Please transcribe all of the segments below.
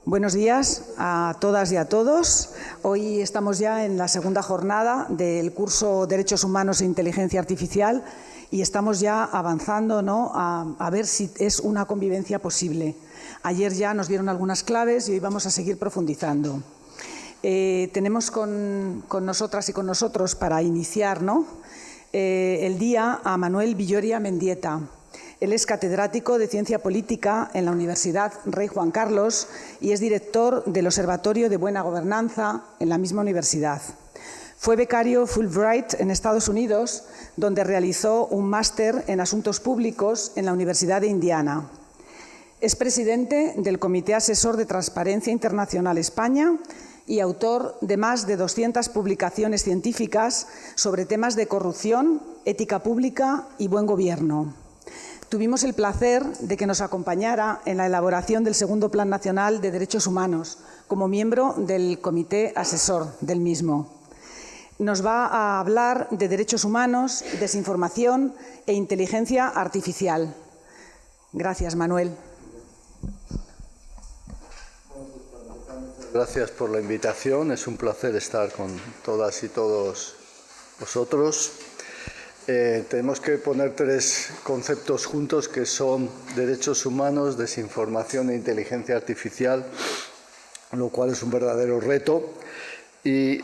Buenos días a todas y a todos. Hoy estamos ya en la segunda jornada del curso Derechos Humanos e Inteligencia Artificial y estamos ya avanzando, ¿no?, a ver si es una convivencia posible. Ayer ya nos dieron algunas claves y hoy vamos a seguir profundizando. Tenemos con nosotras y con nosotros para iniciar, ¿no?, el día a Manuel Villoria Mendieta. Él es catedrático de Ciencia Política en la Universidad Rey Juan Carlos y es director del Observatorio de Buena Gobernanza en la misma universidad. Fue becario Fulbright en Estados Unidos, donde realizó un máster en Asuntos Públicos en la Universidad de Indiana. Es presidente del Comité Asesor de Transparencia Internacional España y autor de más de 200 publicaciones científicas sobre temas de corrupción, ética pública y buen gobierno. Tuvimos el placer de que nos acompañara en la elaboración del segundo Plan Nacional de Derechos Humanos, como miembro del Comité Asesor del mismo. Nos va a hablar de derechos humanos, desinformación e inteligencia artificial. Gracias, Manuel. Gracias por la invitación. Es un placer estar con todas y todos vosotros. Tenemos que poner tres conceptos juntos que son derechos humanos, desinformación e inteligencia artificial, lo cual es un verdadero reto. Y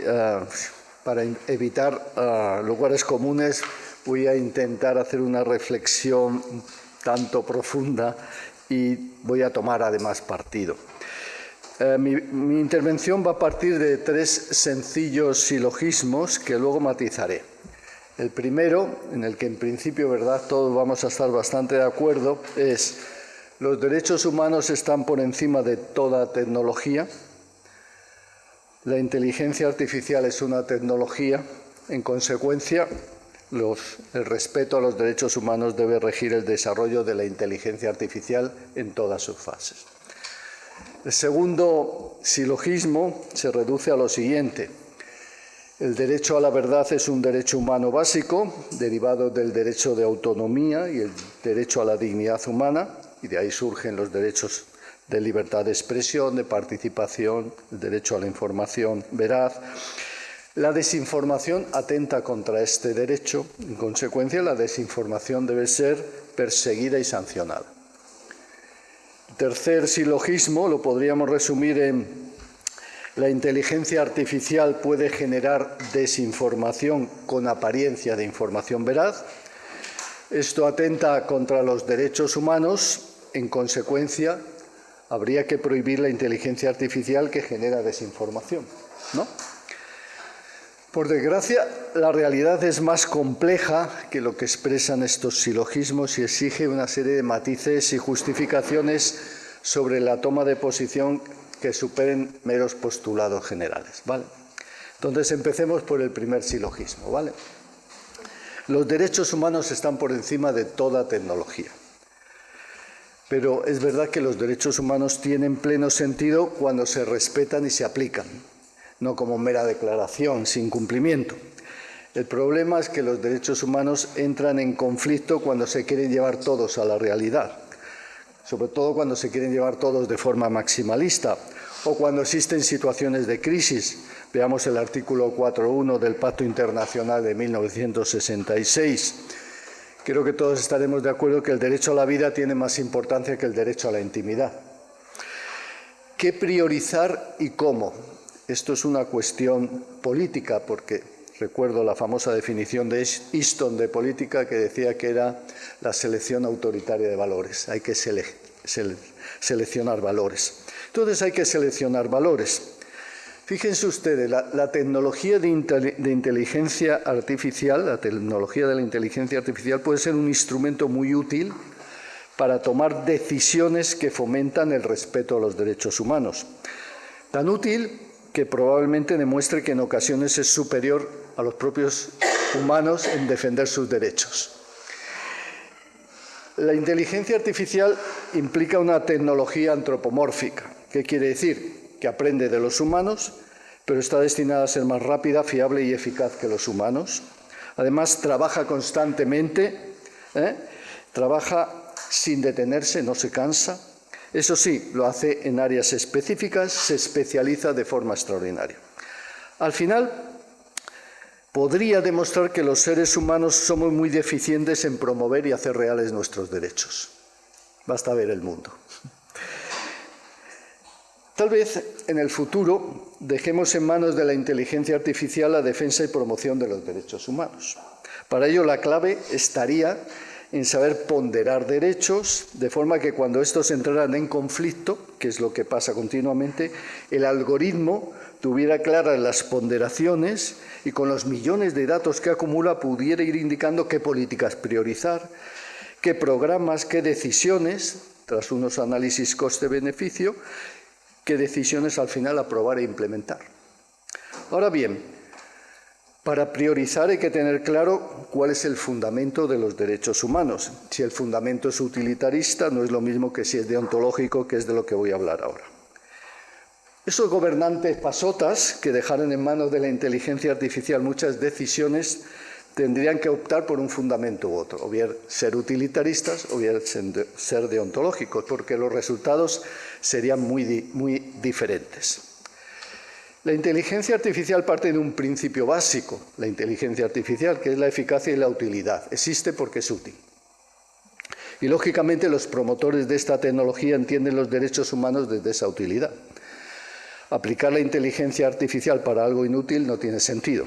para evitar lugares comunes voy a intentar hacer una reflexión tanto profunda y voy a tomar además partido. Mi intervención va a partir de tres sencillos silogismos que luego matizaré. El primero, en el que en principio, ¿verdad?, todos vamos a estar bastante de acuerdo, es: los derechos humanos están por encima de toda tecnología. La inteligencia artificial es una tecnología. En consecuencia, el respeto a los derechos humanos debe regir el desarrollo de la inteligencia artificial en todas sus fases. El segundo silogismo se reduce a lo siguiente: el derecho a la verdad es un derecho humano básico, derivado del derecho de autonomía y el derecho a la dignidad humana, y de ahí surgen los derechos de libertad de expresión, de participación, el derecho a la información veraz. La desinformación atenta contra este derecho. En consecuencia, la desinformación debe ser perseguida y sancionada. El tercer silogismo lo podríamos resumir en: la inteligencia artificial puede generar desinformación con apariencia de información veraz. Esto atenta contra los derechos humanos. En consecuencia, habría que prohibir la inteligencia artificial que genera desinformación, ¿no? Por desgracia, la realidad es más compleja que lo que expresan estos silogismos y exige una serie de matices y justificaciones sobre la toma de posición que superen meros postulados generales, ¿vale? Entonces, empecemos por el primer silogismo, ¿vale? Los derechos humanos están por encima de toda tecnología. Pero es verdad que los derechos humanos tienen pleno sentido cuando se respetan y se aplican, no como mera declaración sin cumplimiento. El problema es que los derechos humanos entran en conflicto cuando se quieren llevar todos a la realidad, sobre todo cuando se quieren llevar todos de forma maximalista o cuando existen situaciones de crisis. Veamos el artículo 4.1 del Pacto Internacional de 1966. Creo que todos estaremos de acuerdo que el derecho a la vida tiene más importancia que el derecho a la intimidad. ¿Qué priorizar y cómo? Esto es una cuestión política, porque recuerdo la famosa definición de Easton de política que decía que era la selección autoritaria de valores. Hay que seleccionar valores. Entonces hay que seleccionar valores. Fíjense ustedes, la tecnología de inteligencia artificial, la tecnología de la inteligencia artificial puede ser un instrumento muy útil para tomar decisiones que fomentan el respeto a los derechos humanos. Tan útil que probablemente demuestre que en ocasiones es superior a los propios humanos en defender sus derechos. La inteligencia artificial implica una tecnología antropomórfica. ¿Qué quiere decir? Que aprende de los humanos, pero está destinada a ser más rápida, fiable y eficaz que los humanos. Además, trabaja constantemente, trabaja sin detenerse, no se cansa, Eso sí, lo hace en áreas específicas, se especializa de forma extraordinaria. Al final, podría demostrar que los seres humanos somos muy deficientes en promover y hacer reales nuestros derechos. Basta ver el mundo. Tal vez en el futuro dejemos en manos de la inteligencia artificial la defensa y promoción de los derechos humanos. Para ello, la clave estaría en saber ponderar derechos, de forma que cuando estos entraran en conflicto, que es lo que pasa continuamente, el algoritmo tuviera claras las ponderaciones y con los millones de datos que acumula pudiera ir indicando qué políticas priorizar, qué programas, qué decisiones, tras unos análisis coste-beneficio, qué decisiones al final aprobar e implementar. Ahora bien, para priorizar hay que tener claro cuál es el fundamento de los derechos humanos. Si el fundamento es utilitarista, no es lo mismo que si es deontológico, que es de lo que voy a hablar ahora. Esos gobernantes pasotas que dejaron en manos de la inteligencia artificial muchas decisiones tendrían que optar por un fundamento u otro, o bien ser utilitaristas o bien ser deontológicos, porque los resultados serían muy diferentes. La inteligencia artificial parte de un principio básico, la inteligencia artificial, que es la eficacia y la utilidad. Existe porque es útil. Y, lógicamente, los promotores de esta tecnología entienden los derechos humanos desde esa utilidad. Aplicar la inteligencia artificial para algo inútil no tiene sentido.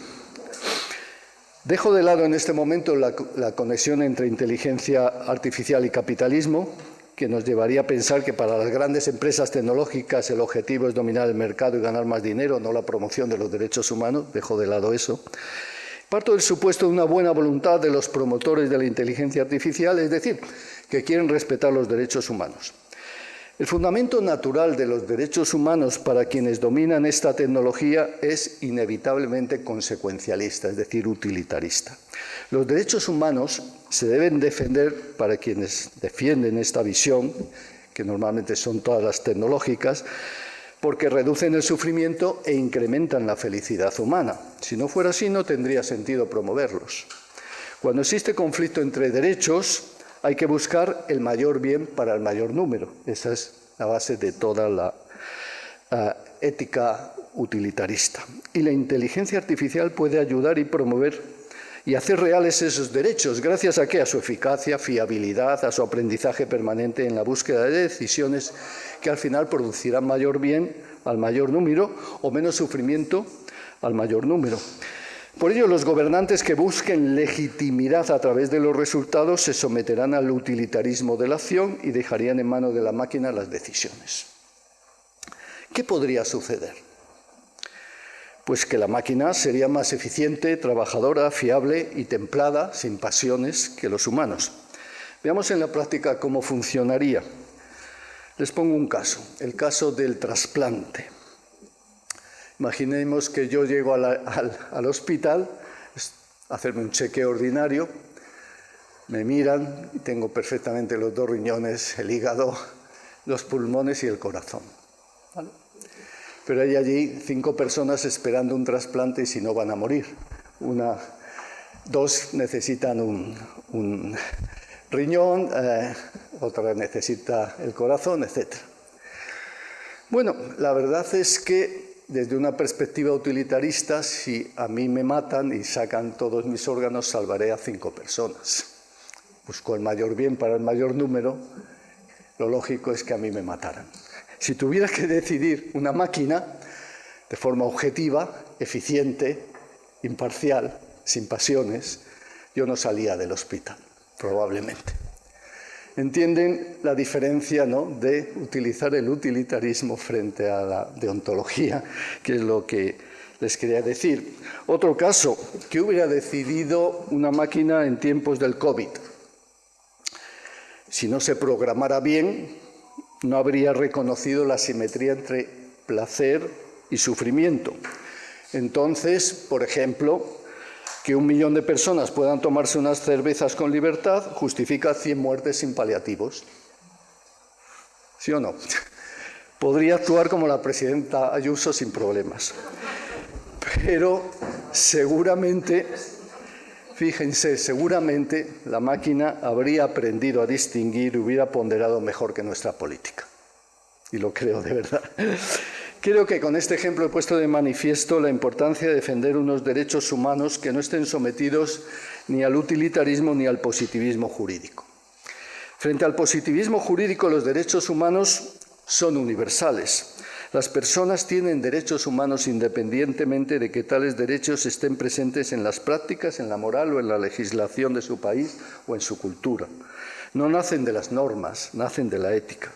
Dejo de lado en este momento la conexión entre inteligencia artificial y capitalismo, que nos llevaría a pensar que para las grandes empresas tecnológicas el objetivo es dominar el mercado y ganar más dinero, no la promoción de los derechos humanos. Dejo de lado eso. Parto del supuesto de una buena voluntad de los promotores de la inteligencia artificial, es decir, que quieren respetar los derechos humanos. El fundamento natural de los derechos humanos para quienes dominan esta tecnología es inevitablemente consecuencialista, es decir, utilitarista. Los derechos humanos se deben defender para quienes defienden esta visión, que normalmente son todas las tecnológicas, porque reducen el sufrimiento e incrementan la felicidad humana. Si no fuera así, no tendría sentido promoverlos. Cuando existe conflicto entre derechos, hay que buscar el mayor bien para el mayor número. Esa es la base de toda la ética utilitarista. Y la inteligencia artificial puede ayudar y promover y hacer reales esos derechos. ¿Gracias a qué? A su eficacia, fiabilidad, a su aprendizaje permanente en la búsqueda de decisiones que al final producirán mayor bien al mayor número o menos sufrimiento al mayor número. Por ello, los gobernantes que busquen legitimidad a través de los resultados se someterán al utilitarismo de la acción y dejarían en manos de la máquina las decisiones. ¿Qué podría suceder? Pues que la máquina sería más eficiente, trabajadora, fiable y templada, sin pasiones, que los humanos. Veamos en la práctica cómo funcionaría. Les pongo un caso, el caso del trasplante. Imaginemos que yo llego al hospital a hacerme un chequeo ordinario, me miran y tengo perfectamente los 2 riñones, el hígado, los pulmones y el corazón. ¿Vale? Pero hay allí 5 personas esperando un trasplante y si no van a morir. 2 necesitan un riñón, otra necesita el corazón, etc. Bueno, la verdad es que desde una perspectiva utilitarista, si a mí me matan y sacan todos mis órganos, salvaré a 5 personas. Busco el mayor bien para el mayor número, lo lógico es que a mí me mataran. Si tuviera que decidir una máquina de forma objetiva, eficiente, imparcial, sin pasiones, yo no salía del hospital, probablemente. ¿Entienden la diferencia, ¿no?, de utilizar el utilitarismo frente a la deontología, que es lo que les quería decir? Otro caso, ¿qué hubiera decidido una máquina en tiempos del COVID? Si no se programara bien, no habría reconocido la simetría entre placer y sufrimiento. Entonces, por ejemplo, que 1 millón de personas puedan tomarse unas cervezas con libertad justifica 100 muertes sin paliativos. ¿Sí o no? Podría actuar como la presidenta Ayuso sin problemas. Pero seguramente, fíjense, seguramente la máquina habría aprendido a distinguir y hubiera ponderado mejor que nuestra política. y lo creo de verdad. Creo que con este ejemplo he puesto de manifiesto la importancia de defender unos derechos humanos que no estén sometidos ni al utilitarismo ni al positivismo jurídico. Frente al positivismo jurídico, los derechos humanos son universales. Las personas tienen derechos humanos independientemente de que tales derechos estén presentes en las prácticas, en la moral o en la legislación de su país o en su cultura. No nacen de las normas, nacen de la ética.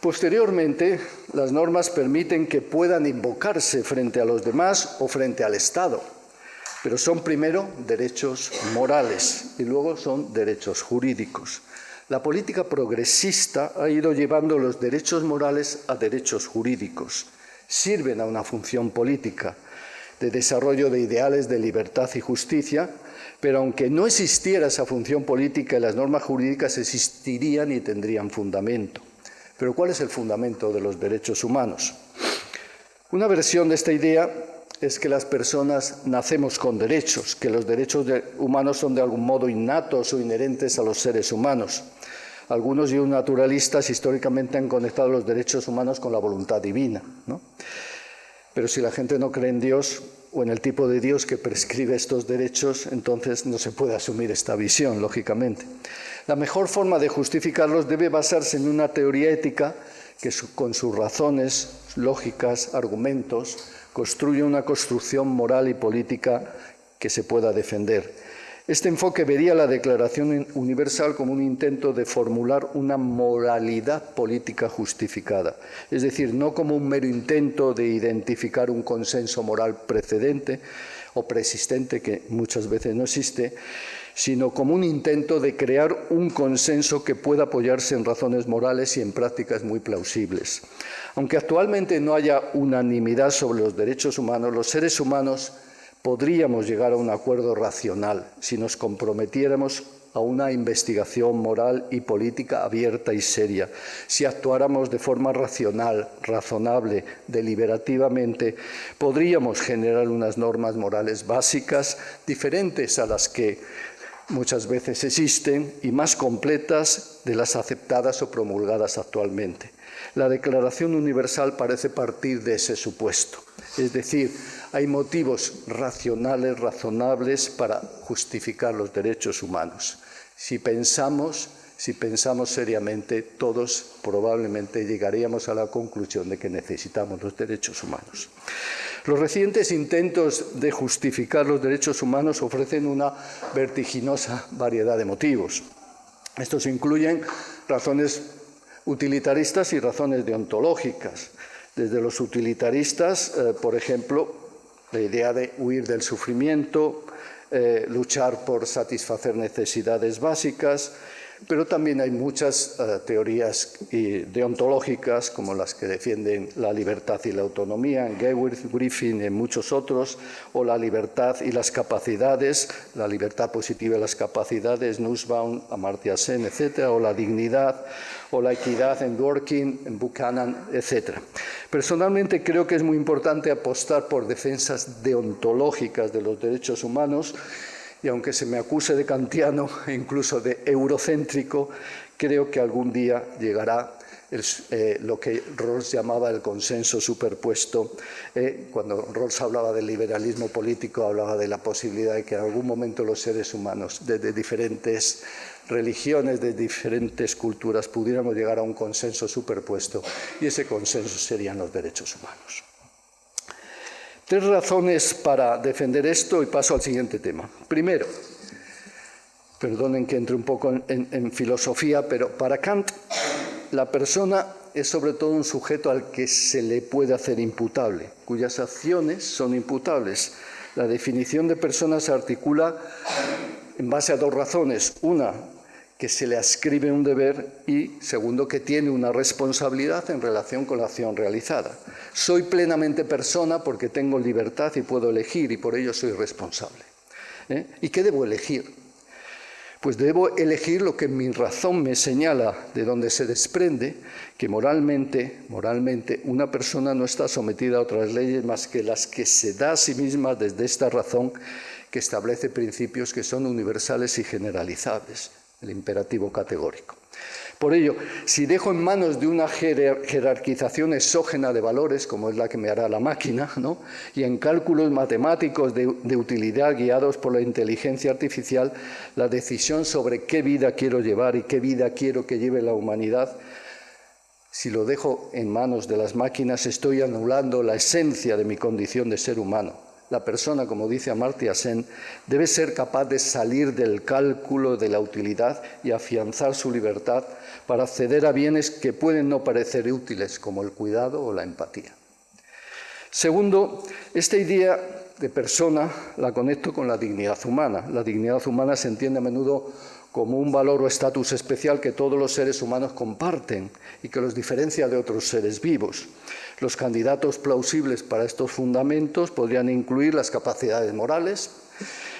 Posteriormente, las normas permiten que puedan invocarse frente a los demás o frente al Estado, pero son primero derechos morales y luego son derechos jurídicos. La política progresista ha ido llevando los derechos morales a derechos jurídicos. Sirven a una función política de desarrollo de ideales de libertad y justicia, pero aunque no existiera esa función política, las normas jurídicas existirían y tendrían fundamento. Pero ¿cuál es el fundamento de los derechos humanos? Una versión de esta idea es que las personas nacemos con derechos, que los derechos humanos son de algún modo innatos o inherentes a los seres humanos. Algunos naturalistas históricamente han conectado los derechos humanos con la voluntad divina, ¿no? Pero si la gente no cree en Dios o en el tipo de Dios que prescribe estos derechos, entonces no se puede asumir esta visión, lógicamente. La mejor forma de justificarlos debe basarse en una teoría ética que con sus razones, lógicas, argumentos, construye una construcción moral y política que se pueda defender. Este enfoque vería la Declaración Universal como un intento de formular una moralidad política justificada, es decir, no como un mero intento de identificar un consenso moral precedente o preexistente, que muchas veces no existe, sino como un intento de crear un consenso que pueda apoyarse en razones morales y en prácticas muy plausibles. Aunque actualmente no haya unanimidad sobre los derechos humanos, los seres humanos podríamos llegar a un acuerdo racional si nos comprometiéramos a una investigación moral y política abierta y seria, si actuáramos de forma racional, razonable, deliberativamente, podríamos generar unas normas morales básicas diferentes a las que muchas veces existen y más completas de las aceptadas o promulgadas actualmente. La Declaración Universal parece partir de ese supuesto, es decir, hay motivos racionales, razonables para justificar los derechos humanos. Si pensamos seriamente, todos probablemente llegaríamos a la conclusión de que necesitamos los derechos humanos. Los recientes intentos de justificar los derechos humanos ofrecen una vertiginosa variedad de motivos. Estos incluyen razones utilitaristas y razones deontológicas. Desde los utilitaristas, por ejemplo, la idea de huir del sufrimiento, luchar por satisfacer necesidades básicas, pero también hay muchas teorías deontológicas, como las que defienden la libertad y la autonomía, en Gewirth, Griffin, en muchos otros, o la libertad y las capacidades, la libertad positiva y las capacidades, Nussbaum, Amartya Sen, etc., o la dignidad, o la equidad en Dworkin, en Buchanan, etc. Personalmente creo que es muy importante apostar por defensas deontológicas de los derechos humanos, y aunque se me acuse de kantiano e incluso de eurocéntrico, creo que algún día llegará lo que Rawls llamaba el consenso superpuesto. Cuando Rawls hablaba del liberalismo político, hablaba de la posibilidad de que en algún momento los seres humanos, desde diferentes religiones, de diferentes culturas, pudiéramos llegar a un consenso superpuesto, y ese consenso serían los derechos humanos. 3 razones para defender esto y paso al siguiente tema. Primero, perdonen que entre un poco en filosofía, pero para Kant la persona es sobre todo un sujeto al que se le puede hacer imputable, cuyas acciones son imputables. La definición de persona se articula en base a 2 razones. Una, que se le ascribe un deber, y segundo, que tiene una responsabilidad en relación con la acción realizada. Soy plenamente persona porque tengo libertad y puedo elegir, y por ello soy responsable. ¿Y qué debo elegir? Pues debo elegir lo que mi razón me señala, de donde se desprende que moralmente una persona no está sometida a otras leyes más que las que se da a sí misma desde esta razón que establece principios que son universales y generalizables. el imperativo categórico. Por ello, si dejo en manos de una jerarquización exógena de valores, como es la que me hará la máquina, ¿no?, y en cálculos matemáticos de utilidad guiados por la inteligencia artificial, la decisión sobre qué vida quiero llevar y qué vida quiero que lleve la humanidad, si lo dejo en manos de las máquinas, estoy anulando la esencia de mi condición de ser humano. La persona, como dice Amartya Sen, debe ser capaz de salir del cálculo de la utilidad y afianzar su libertad para acceder a bienes que pueden no parecer útiles, como el cuidado o la empatía. Segundo, esta idea de persona la conecto con la dignidad humana. La dignidad humana se entiende a menudo como un valor o estatus especial que todos los seres humanos comparten y que los diferencia de otros seres vivos. Los candidatos plausibles para estos fundamentos podrían incluir las capacidades morales,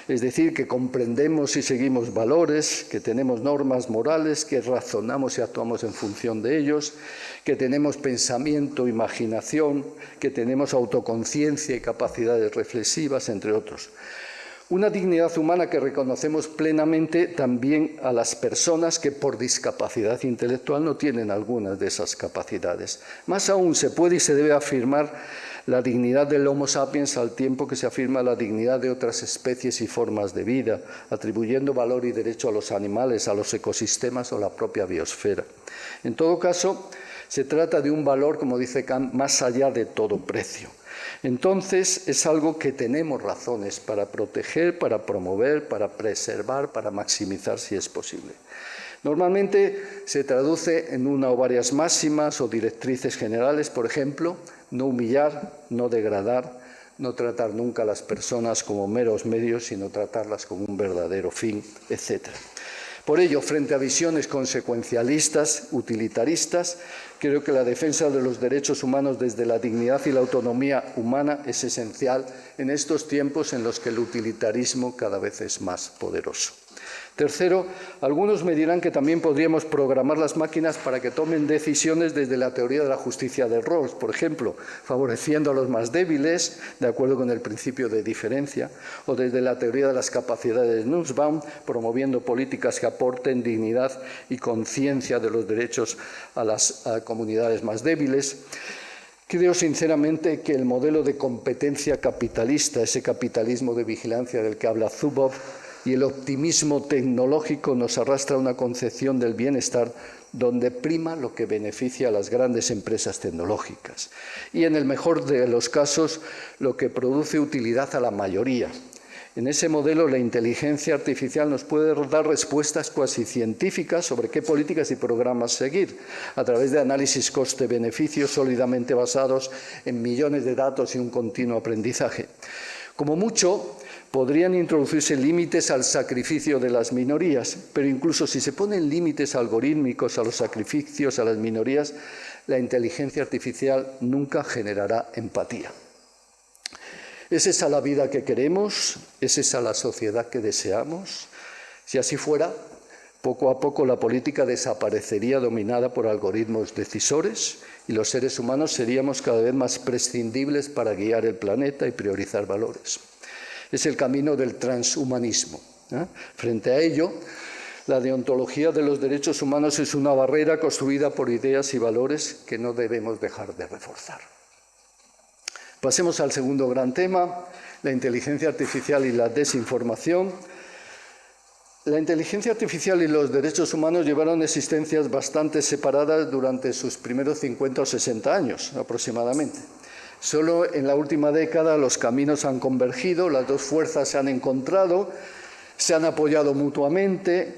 es decir, que comprendemos y seguimos valores, que tenemos normas morales, que razonamos y actuamos en función de ellos, que tenemos pensamiento, imaginación, que tenemos autoconciencia y capacidades reflexivas, entre otros. Una dignidad humana que reconocemos plenamente también a las personas que por discapacidad intelectual no tienen algunas de esas capacidades. Más aún, se puede y se debe afirmar la dignidad del Homo sapiens al tiempo que se afirma la dignidad de otras especies y formas de vida, atribuyendo valor y derecho a los animales, a los ecosistemas o a la propia biosfera. En todo caso, se trata de un valor, como dice Kant, más allá de todo precio. Entonces, es algo que tenemos razones para proteger, para promover, para preservar, para maximizar si es posible. Normalmente se traduce en una o varias máximas o directrices generales, por ejemplo, no humillar, no degradar, no tratar nunca a las personas como meros medios, sino tratarlas como un verdadero fin, etc. Por ello, frente a visiones consecuencialistas, utilitaristas, creo que la defensa de los derechos humanos desde la dignidad y la autonomía humana es esencial en estos tiempos en los que el utilitarismo cada vez es más poderoso. Tercero, algunos me dirán que también podríamos programar las máquinas para que tomen decisiones desde la teoría de la justicia de Rawls, por ejemplo, favoreciendo a los más débiles, de acuerdo con el principio de diferencia, o desde la teoría de las capacidades de Nussbaum, promoviendo políticas que aporten dignidad y conciencia de los derechos a las comunidades más débiles. Creo sinceramente que el modelo de competencia capitalista, ese capitalismo de vigilancia del que habla Zuboff, y el optimismo tecnológico nos arrastra a una concepción del bienestar donde prima lo que beneficia a las grandes empresas tecnológicas y, en el mejor de los casos, lo que produce utilidad a la mayoría. En ese modelo, la inteligencia artificial nos puede dar respuestas cuasi científicas sobre qué políticas y programas seguir, a través de análisis coste-beneficio sólidamente basados en millones de datos y un continuo aprendizaje. Como mucho, podrían introducirse límites al sacrificio de las minorías, pero incluso si se ponen límites algorítmicos a los sacrificios a las minorías, la inteligencia artificial nunca generará empatía. ¿Es esa la vida que queremos? ¿Es esa la sociedad que deseamos? Si así fuera, poco a poco la política desaparecería dominada por algoritmos decisores y los seres humanos seríamos cada vez más prescindibles para guiar el planeta y priorizar valores. Es el camino del transhumanismo. Frente a ello, la deontología de los derechos humanos es una barrera construida por ideas y valores que no debemos dejar de reforzar. Pasemos al segundo gran tema, la inteligencia artificial y la desinformación. La inteligencia artificial y los derechos humanos llevaron existencias bastante separadas durante sus primeros 50 o 60 años aproximadamente. Solo en la última década los caminos han convergido, las dos fuerzas se han encontrado, se han apoyado mutuamente,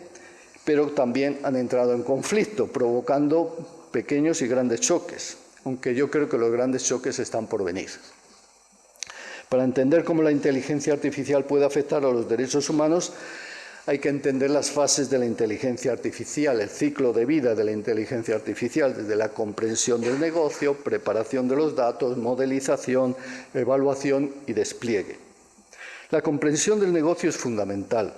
pero también han entrado en conflicto, provocando pequeños y grandes choques, aunque yo creo que los grandes choques están por venir. Para entender cómo la inteligencia artificial puede afectar a los derechos humanos, hay que entender las fases de la inteligencia artificial, el ciclo de vida de la inteligencia artificial, desde la comprensión del negocio, preparación de los datos, modelización, evaluación y despliegue. La comprensión del negocio es fundamental.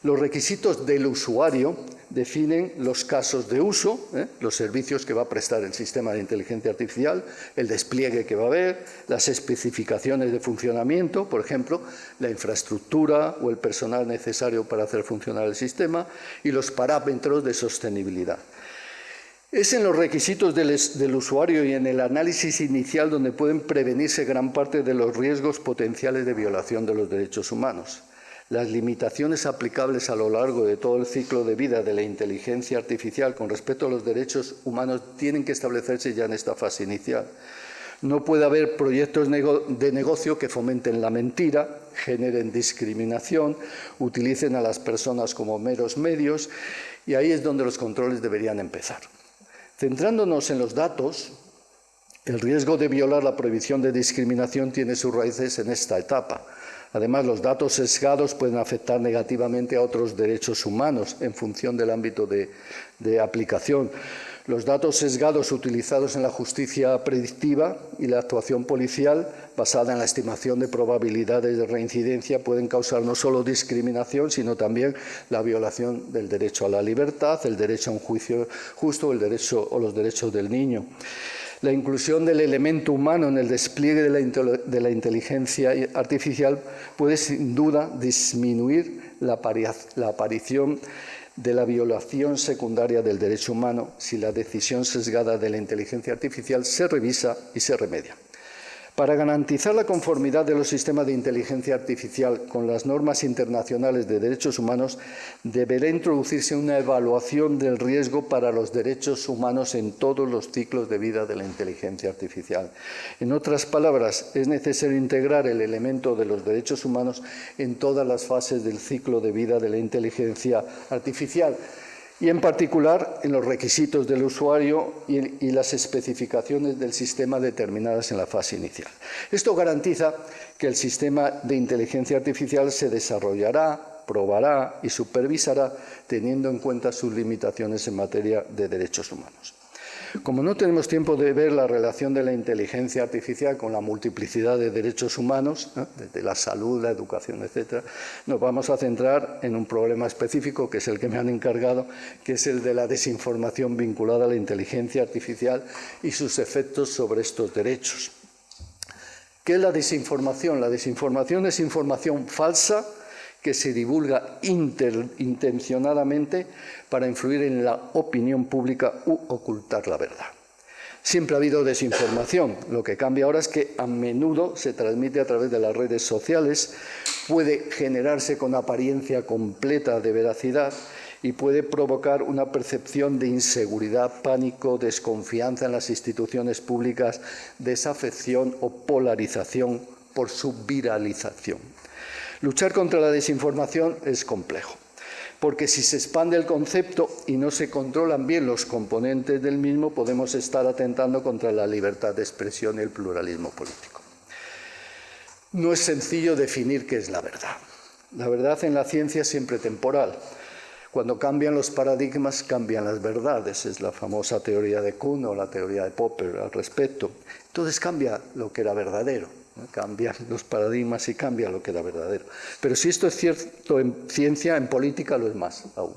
Los requisitos del usuario definen los casos de uso, los servicios que va a prestar el sistema de inteligencia artificial, el despliegue que va a haber, las especificaciones de funcionamiento, por ejemplo, la infraestructura o el personal necesario para hacer funcionar el sistema, y los parámetros de sostenibilidad. Es en los requisitos del usuario y en el análisis inicial donde pueden prevenirse gran parte de los riesgos potenciales de violación de los derechos humanos. Las limitaciones aplicables a lo largo de todo el ciclo de vida de la inteligencia artificial con respecto a los derechos humanos tienen que establecerse ya en esta fase inicial. No puede haber proyectos de negocio que fomenten la mentira, generen discriminación, utilicen a las personas como meros medios, y ahí es donde los controles deberían empezar. Centrándonos en los datos, el riesgo de violar la prohibición de discriminación tiene sus raíces en esta etapa. Además, los datos sesgados pueden afectar negativamente a otros derechos humanos en función del ámbito de aplicación. Los datos sesgados utilizados en la justicia predictiva y la actuación policial basada en la estimación de probabilidades de reincidencia pueden causar no solo discriminación, sino también la violación del derecho a la libertad, el derecho a un juicio justo, el derecho o los derechos del niño. La inclusión del elemento humano en el despliegue de la inteligencia artificial puede sin duda disminuir la aparición de la violación secundaria del derecho humano si la decisión sesgada de la inteligencia artificial se revisa y se remedia. Para garantizar la conformidad de los sistemas de inteligencia artificial con las normas internacionales de derechos humanos, deberá introducirse una evaluación del riesgo para los derechos humanos en todos los ciclos de vida de la inteligencia artificial. En otras palabras, es necesario integrar el elemento de los derechos humanos en todas las fases del ciclo de vida de la inteligencia artificial, y en particular en los requisitos del usuario y las especificaciones del sistema determinadas en la fase inicial. Esto garantiza que el sistema de inteligencia artificial se desarrollará, probará y supervisará teniendo en cuenta sus limitaciones en materia de derechos humanos. Como no tenemos tiempo de ver la relación de la inteligencia artificial con la multiplicidad de derechos humanos, desde la salud, la educación, etc., nos vamos a centrar en un problema específico, que es el que me han encargado, que es el de la desinformación vinculada a la inteligencia artificial y sus efectos sobre estos derechos. ¿Qué es la desinformación? La desinformación es información falsa que se divulga intencionadamente para influir en la opinión pública u ocultar la verdad. Siempre ha habido desinformación, lo que cambia ahora es que a menudo se transmite a través de las redes sociales, puede generarse con apariencia completa de veracidad y puede provocar una percepción de inseguridad, pánico, desconfianza en las instituciones públicas, desafección o polarización por su viralización. Luchar contra la desinformación es complejo, porque si se expande el concepto y no se controlan bien los componentes del mismo, podemos estar atentando contra la libertad de expresión y el pluralismo político. No es sencillo definir qué es la verdad. La verdad en la ciencia es siempre temporal. Cuando cambian los paradigmas, cambian las verdades. Es la famosa teoría de Kuhn o la teoría de Popper al respecto. Entonces cambia lo que era verdadero. Cambian los paradigmas y cambia lo que era verdadero. Pero si esto es cierto en ciencia, en política lo es más aún.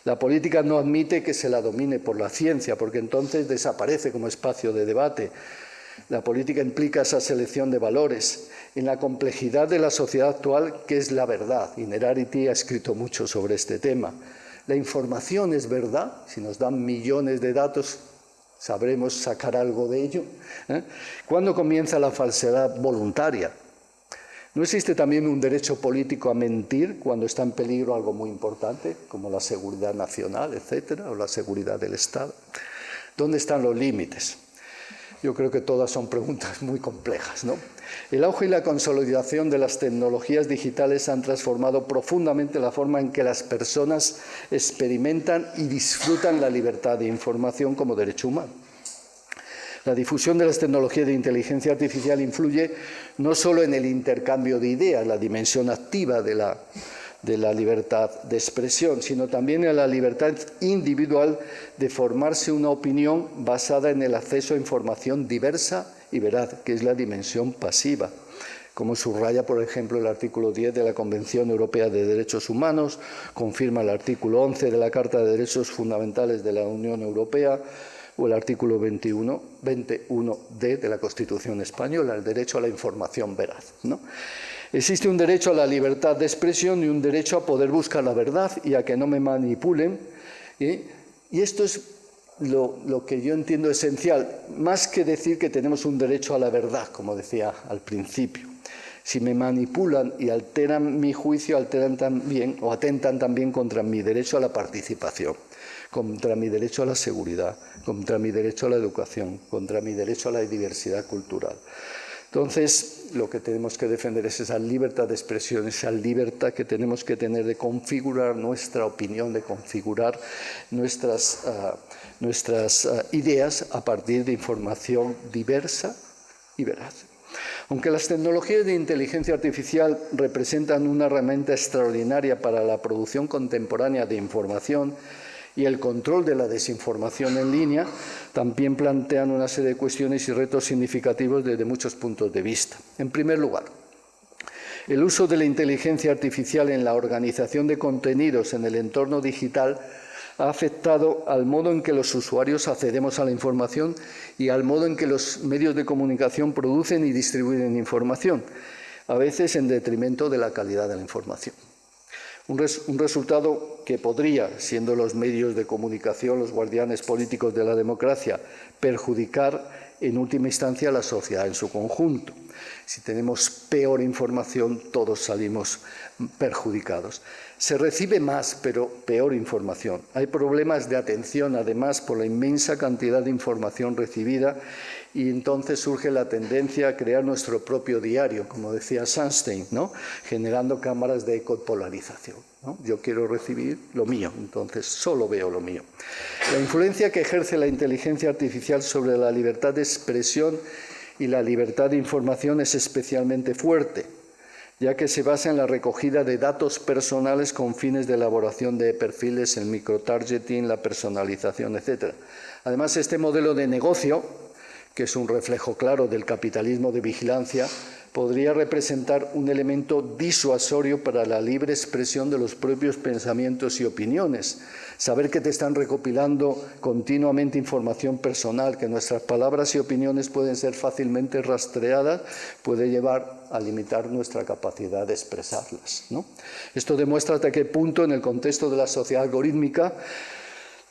La política no admite que se la domine por la ciencia, porque entonces desaparece como espacio de debate. La política implica esa selección de valores. En la complejidad de la sociedad actual, ¿qué es la verdad? Innerarity ha escrito mucho sobre este tema. La información es verdad, si nos dan millones de datos, ¿sabremos sacar algo de ello? ¿Cuándo comienza la falsedad voluntaria? ¿No existe también un derecho político a mentir cuando está en peligro algo muy importante, como la seguridad nacional, etcétera, o la seguridad del Estado? ¿Dónde están los límites? Yo creo que todas son preguntas muy complejas, ¿no? El auge y la consolidación de las tecnologías digitales han transformado profundamente la forma en que las personas experimentan y disfrutan la libertad de información como derecho humano. La difusión de las tecnologías de inteligencia artificial influye no solo en el intercambio de ideas, la dimensión activa de la libertad de expresión, sino también en la libertad individual de formarse una opinión basada en el acceso a información diversa y veraz, que es la dimensión pasiva. como subraya, por ejemplo, el artículo 10 de la Convención Europea de Derechos Humanos, confirma el artículo 11 de la Carta de Derechos Fundamentales de la Unión Europea o el artículo 21D de la Constitución Española, el derecho a la información veraz, ¿no? Existe un derecho a la libertad de expresión y un derecho a poder buscar la verdad y a que no me manipulen, y esto es lo que yo entiendo esencial, más que decir que tenemos un derecho a la verdad, como decía al principio. Si me manipulan y alteran mi juicio, alteran también o atentan también contra mi derecho a la participación, contra mi derecho a la seguridad, contra mi derecho a la educación, contra mi derecho a la diversidad cultural. Entonces, lo que tenemos que defender es esa libertad de expresión, esa libertad que tenemos que tener de configurar nuestra opinión, de configurar nuestras ideas a partir de información diversa y veraz. Aunque las tecnologías de inteligencia artificial representan una herramienta extraordinaria para la producción contemporánea de información y el control de la desinformación en línea, también plantean una serie de cuestiones y retos significativos desde muchos puntos de vista. En primer lugar, el uso de la inteligencia artificial en la organización de contenidos en el entorno digital ha afectado al modo en que los usuarios accedemos a la información y al modo en que los medios de comunicación producen y distribuyen información, a veces en detrimento de la calidad de la información. Un resultado que podría, siendo los medios de comunicación los guardianes políticos de la democracia, perjudicar en última instancia a la sociedad en su conjunto. Si tenemos peor información, todos salimos perjudicados. Se recibe más, pero peor información. Hay problemas de atención, además, por la inmensa cantidad de información recibida, y entonces surge la tendencia a crear nuestro propio diario, como decía Sunstein, ¿no? Generando cámaras de ecopolarización, ¿no? Yo quiero recibir lo mío, entonces solo veo lo mío. La influencia que ejerce la inteligencia artificial sobre la libertad de expresión y la libertad de información es especialmente fuerte, ya que se basa en la recogida de datos personales con fines de elaboración de perfiles, el microtargeting, la personalización, etc. Además, este modelo de negocio, que es un reflejo claro del capitalismo de vigilancia, podría representar un elemento disuasorio para la libre expresión de los propios pensamientos y opiniones. Saber que te están recopilando continuamente información personal, que nuestras palabras y opiniones pueden ser fácilmente rastreadas, puede llevar a limitar nuestra capacidad de expresarlas, ¿no? Esto demuestra hasta qué punto, en el contexto de la sociedad algorítmica,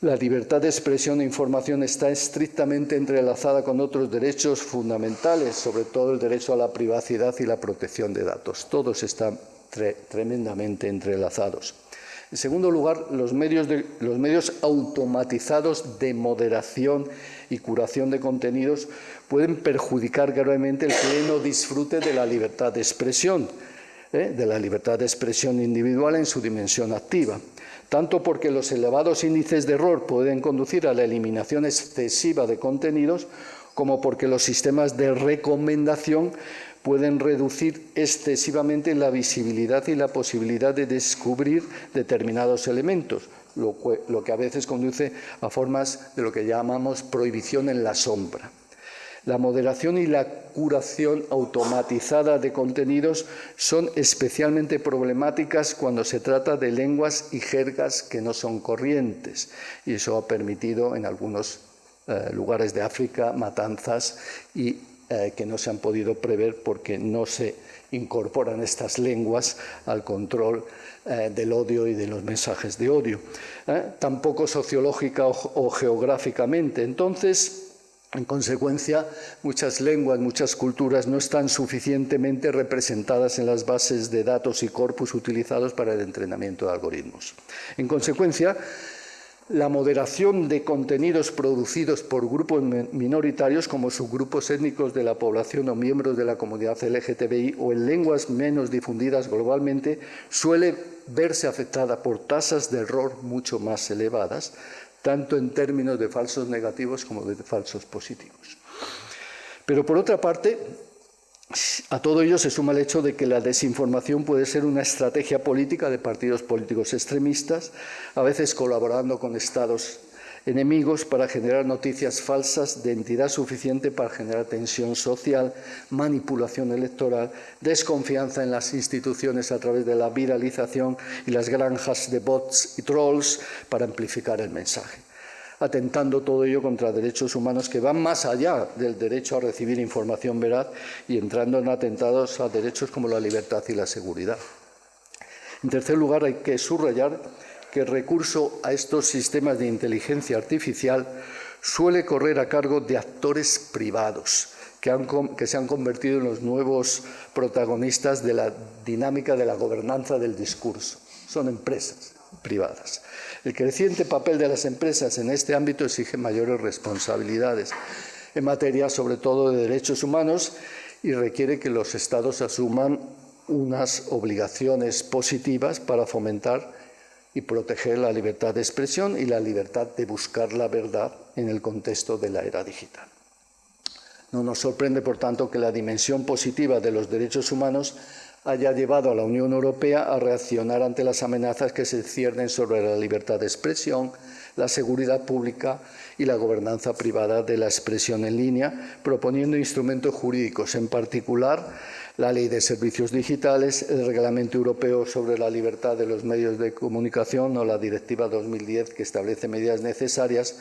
la libertad de expresión e información está estrictamente entrelazada con otros derechos fundamentales, sobre todo el derecho a la privacidad y la protección de datos. Todos están tremendamente entrelazados. En segundo lugar, los medios automatizados de moderación y curación de contenidos pueden perjudicar gravemente el pleno disfrute de la libertad de expresión individual en su dimensión activa. Tanto porque los elevados índices de error pueden conducir a la eliminación excesiva de contenidos, como porque los sistemas de recomendación pueden reducir excesivamente la visibilidad y la posibilidad de descubrir determinados elementos, lo que a veces conduce a formas de lo que llamamos prohibición en la sombra. La moderación y la curación automatizada de contenidos son especialmente problemáticas cuando se trata de lenguas y jergas que no son corrientes, y eso ha permitido en algunos lugares de África matanzas y que no se han podido prever porque no se incorporan estas lenguas al control del odio y de los mensajes de odio, tampoco sociológica o geográficamente. Entonces, en consecuencia, muchas lenguas, muchas culturas no están suficientemente representadas en las bases de datos y corpus utilizados para el entrenamiento de algoritmos. En consecuencia, la moderación de contenidos producidos por grupos minoritarios como subgrupos étnicos de la población o miembros de la comunidad LGTBI o en lenguas menos difundidas globalmente suele verse afectada por tasas de error mucho más elevadas, tanto en términos de falsos negativos como de falsos positivos. Pero por otra parte, a todo ello se suma el hecho de que la desinformación puede ser una estrategia política de partidos políticos extremistas, a veces colaborando con estados enemigos para generar noticias falsas de entidad suficiente para generar tensión social, manipulación electoral, desconfianza en las instituciones a través de la viralización y las granjas de bots y trolls para amplificar el mensaje, atentando todo ello contra derechos humanos que van más allá del derecho a recibir información veraz y entrando en atentados a derechos como la libertad y la seguridad. En tercer lugar, hay que subrayar que el recurso a estos sistemas de inteligencia artificial suele correr a cargo de actores privados que se han convertido en los nuevos protagonistas de la dinámica de la gobernanza del discurso. Son empresas privadas. El creciente papel de las empresas en este ámbito exige mayores responsabilidades en materia, sobre todo, de derechos humanos y requiere que los Estados asuman unas obligaciones positivas para fomentar y proteger la libertad de expresión y la libertad de buscar la verdad en el contexto de la era digital. No nos sorprende, por tanto, que la dimensión positiva de los derechos humanos haya llevado a la Unión Europea a reaccionar ante las amenazas que se ciernen sobre la libertad de expresión, la seguridad pública y la gobernanza privada de la expresión en línea, proponiendo instrumentos jurídicos, en particular la Ley de Servicios Digitales, el Reglamento Europeo sobre la Libertad de los Medios de Comunicación o la Directiva 2010, que establece medidas necesarias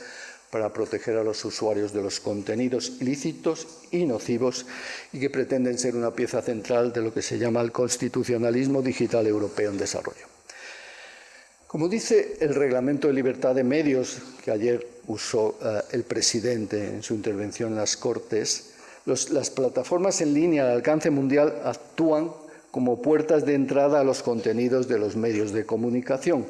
para proteger a los usuarios de los contenidos ilícitos y nocivos y que pretenden ser una pieza central de lo que se llama el constitucionalismo digital europeo en desarrollo. Como dice el Reglamento de Libertad de Medios, que ayer usó el presidente en su intervención en las Cortes, las plataformas en línea de alcance mundial actúan como puertas de entrada a los contenidos de los medios de comunicación,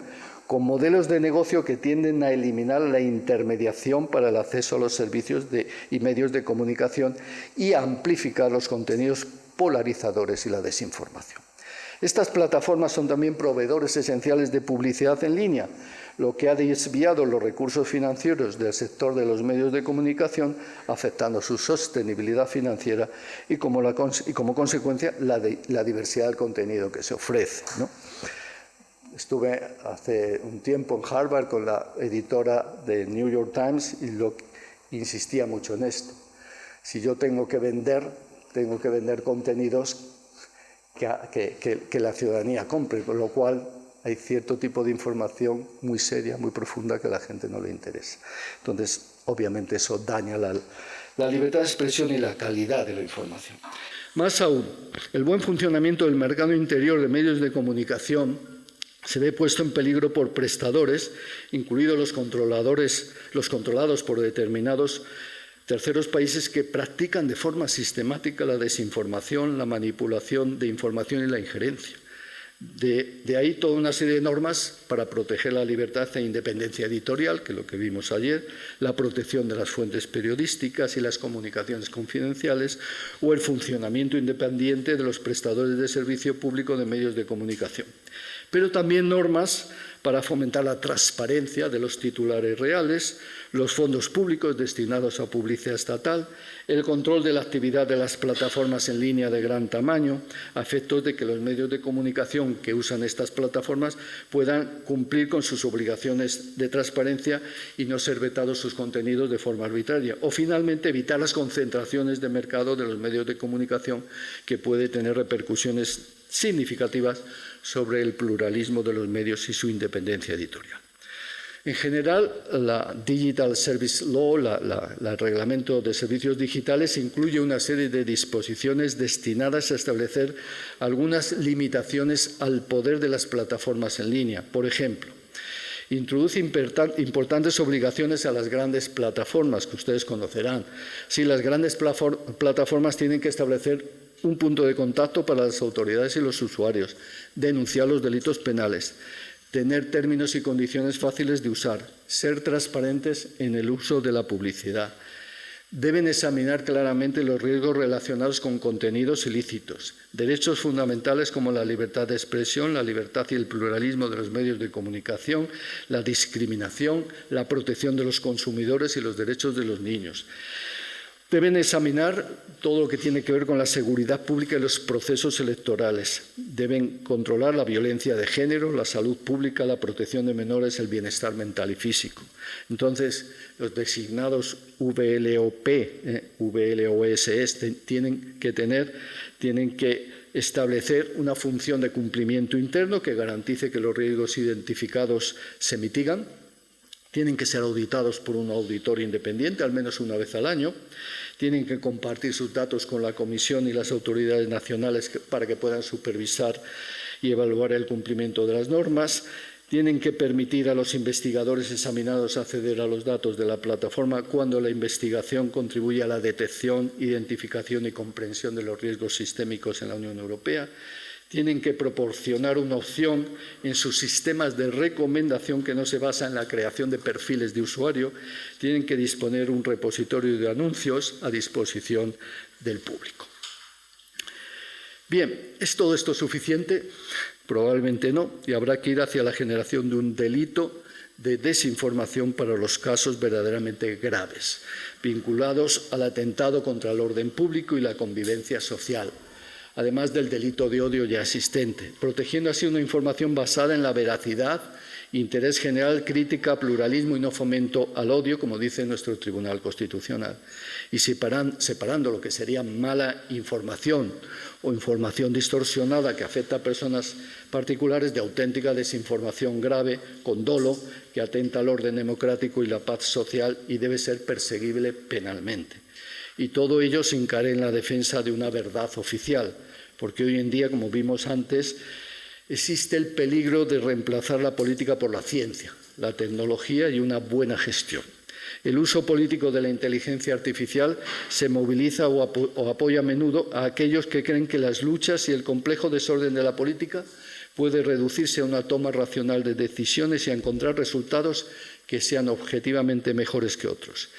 con modelos de negocio que tienden a eliminar la intermediación para el acceso a los servicios y medios de comunicación y a amplificar los contenidos polarizadores y la desinformación. Estas plataformas son también proveedores esenciales de publicidad en línea, lo que ha desviado los recursos financieros del sector de los medios de comunicación, afectando su sostenibilidad financiera y como consecuencia la diversidad del contenido que se ofrece, ¿no? Estuve hace un tiempo en Harvard con la editora de New York Times y insistía mucho en esto. Si yo tengo que vender contenidos que la ciudadanía compre, con lo cual hay cierto tipo de información muy seria, muy profunda, que a la gente no le interesa. Entonces, obviamente, eso daña la libertad de expresión y la calidad de la información. Más aún, el buen funcionamiento del mercado interior de medios de comunicación se ve puesto en peligro por prestadores, incluidos los controlados por determinados terceros países que practican de forma sistemática la desinformación, la manipulación de información y la injerencia. De ahí toda una serie de normas para proteger la libertad e independencia editorial, que es lo que vimos ayer, la protección de las fuentes periodísticas y las comunicaciones confidenciales o el funcionamiento independiente de los prestadores de servicio público de medios de comunicación. Pero también normas para fomentar la transparencia de los titulares reales, los fondos públicos destinados a publicidad estatal, el control de la actividad de las plataformas en línea de gran tamaño, a efectos de que los medios de comunicación que usan estas plataformas puedan cumplir con sus obligaciones de transparencia y no ser vetados sus contenidos de forma arbitraria. O, finalmente, evitar las concentraciones de mercado de los medios de comunicación, que puede tener repercusiones significativas sobre el pluralismo de los medios y su independencia editorial. En general, la Digital Service Law, el Reglamento de Servicios Digitales, incluye una serie de disposiciones destinadas a establecer algunas limitaciones al poder de las plataformas en línea. Por ejemplo, introduce importantes obligaciones a las grandes plataformas, que ustedes conocerán. Sí, las grandes plataformas tienen que establecer un punto de contacto para las autoridades y los usuarios, denunciar los delitos penales, tener términos y condiciones fáciles de usar, ser transparentes en el uso de la publicidad. Deben examinar claramente los riesgos relacionados con contenidos ilícitos, derechos fundamentales como la libertad de expresión, la libertad y el pluralismo de los medios de comunicación, la discriminación, la protección de los consumidores y los derechos de los niños. Deben examinar todo lo que tiene que ver con la seguridad pública y los procesos electorales. Deben controlar la violencia de género, la salud pública, la protección de menores, el bienestar mental y físico. Entonces, los designados VLOP, VLOSS, tienen que establecer una función de cumplimiento interno que garantice que los riesgos identificados se mitigan. Tienen que ser auditados por un auditor independiente, al menos una vez al año. Tienen que compartir sus datos con la Comisión y las autoridades nacionales para que puedan supervisar y evaluar el cumplimiento de las normas. Tienen que permitir a los investigadores examinados acceder a los datos de la plataforma cuando la investigación contribuye a la detección, identificación y comprensión de los riesgos sistémicos en la Unión Europea. Tienen que proporcionar una opción en sus sistemas de recomendación que no se basa en la creación de perfiles de usuario. Tienen que disponer un repositorio de anuncios a disposición del público. Bien, ¿es todo esto suficiente? Probablemente no, y habrá que ir hacia la generación de un delito de desinformación para los casos verdaderamente graves, vinculados al atentado contra el orden público y la convivencia social, además del delito de odio ya existente, protegiendo así una información basada en la veracidad, interés general, crítica, pluralismo y no fomento al odio, como dice nuestro Tribunal Constitucional, y separando lo que sería mala información o información distorsionada que afecta a personas particulares de auténtica desinformación grave, con dolo, que atenta al orden democrático y la paz social y debe ser perseguible penalmente. Y todo ello sin caer en la defensa de una verdad oficial, porque hoy en día, como vimos antes, existe el peligro de reemplazar la política por la ciencia, la tecnología y una buena gestión. El uso político de la inteligencia artificial se moviliza o apoya a menudo a aquellos que creen que las luchas y el complejo desorden de la política puede reducirse a una toma racional de decisiones y a encontrar resultados que sean objetivamente mejores que otros.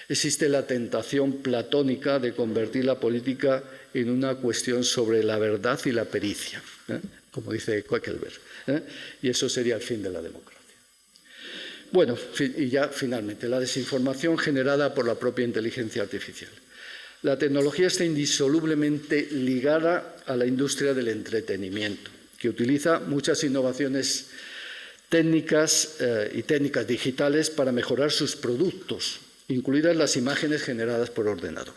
Existe la tentación platónica de convertir la política en una cuestión sobre la verdad y la pericia, como dice Queckelberg, y eso sería el fin de la democracia. Bueno, y ya finalmente, la desinformación generada por la propia inteligencia artificial. La tecnología está indisolublemente ligada a la industria del entretenimiento, que utiliza muchas innovaciones técnicas y técnicas digitales para mejorar sus productos, incluidas las imágenes generadas por ordenador,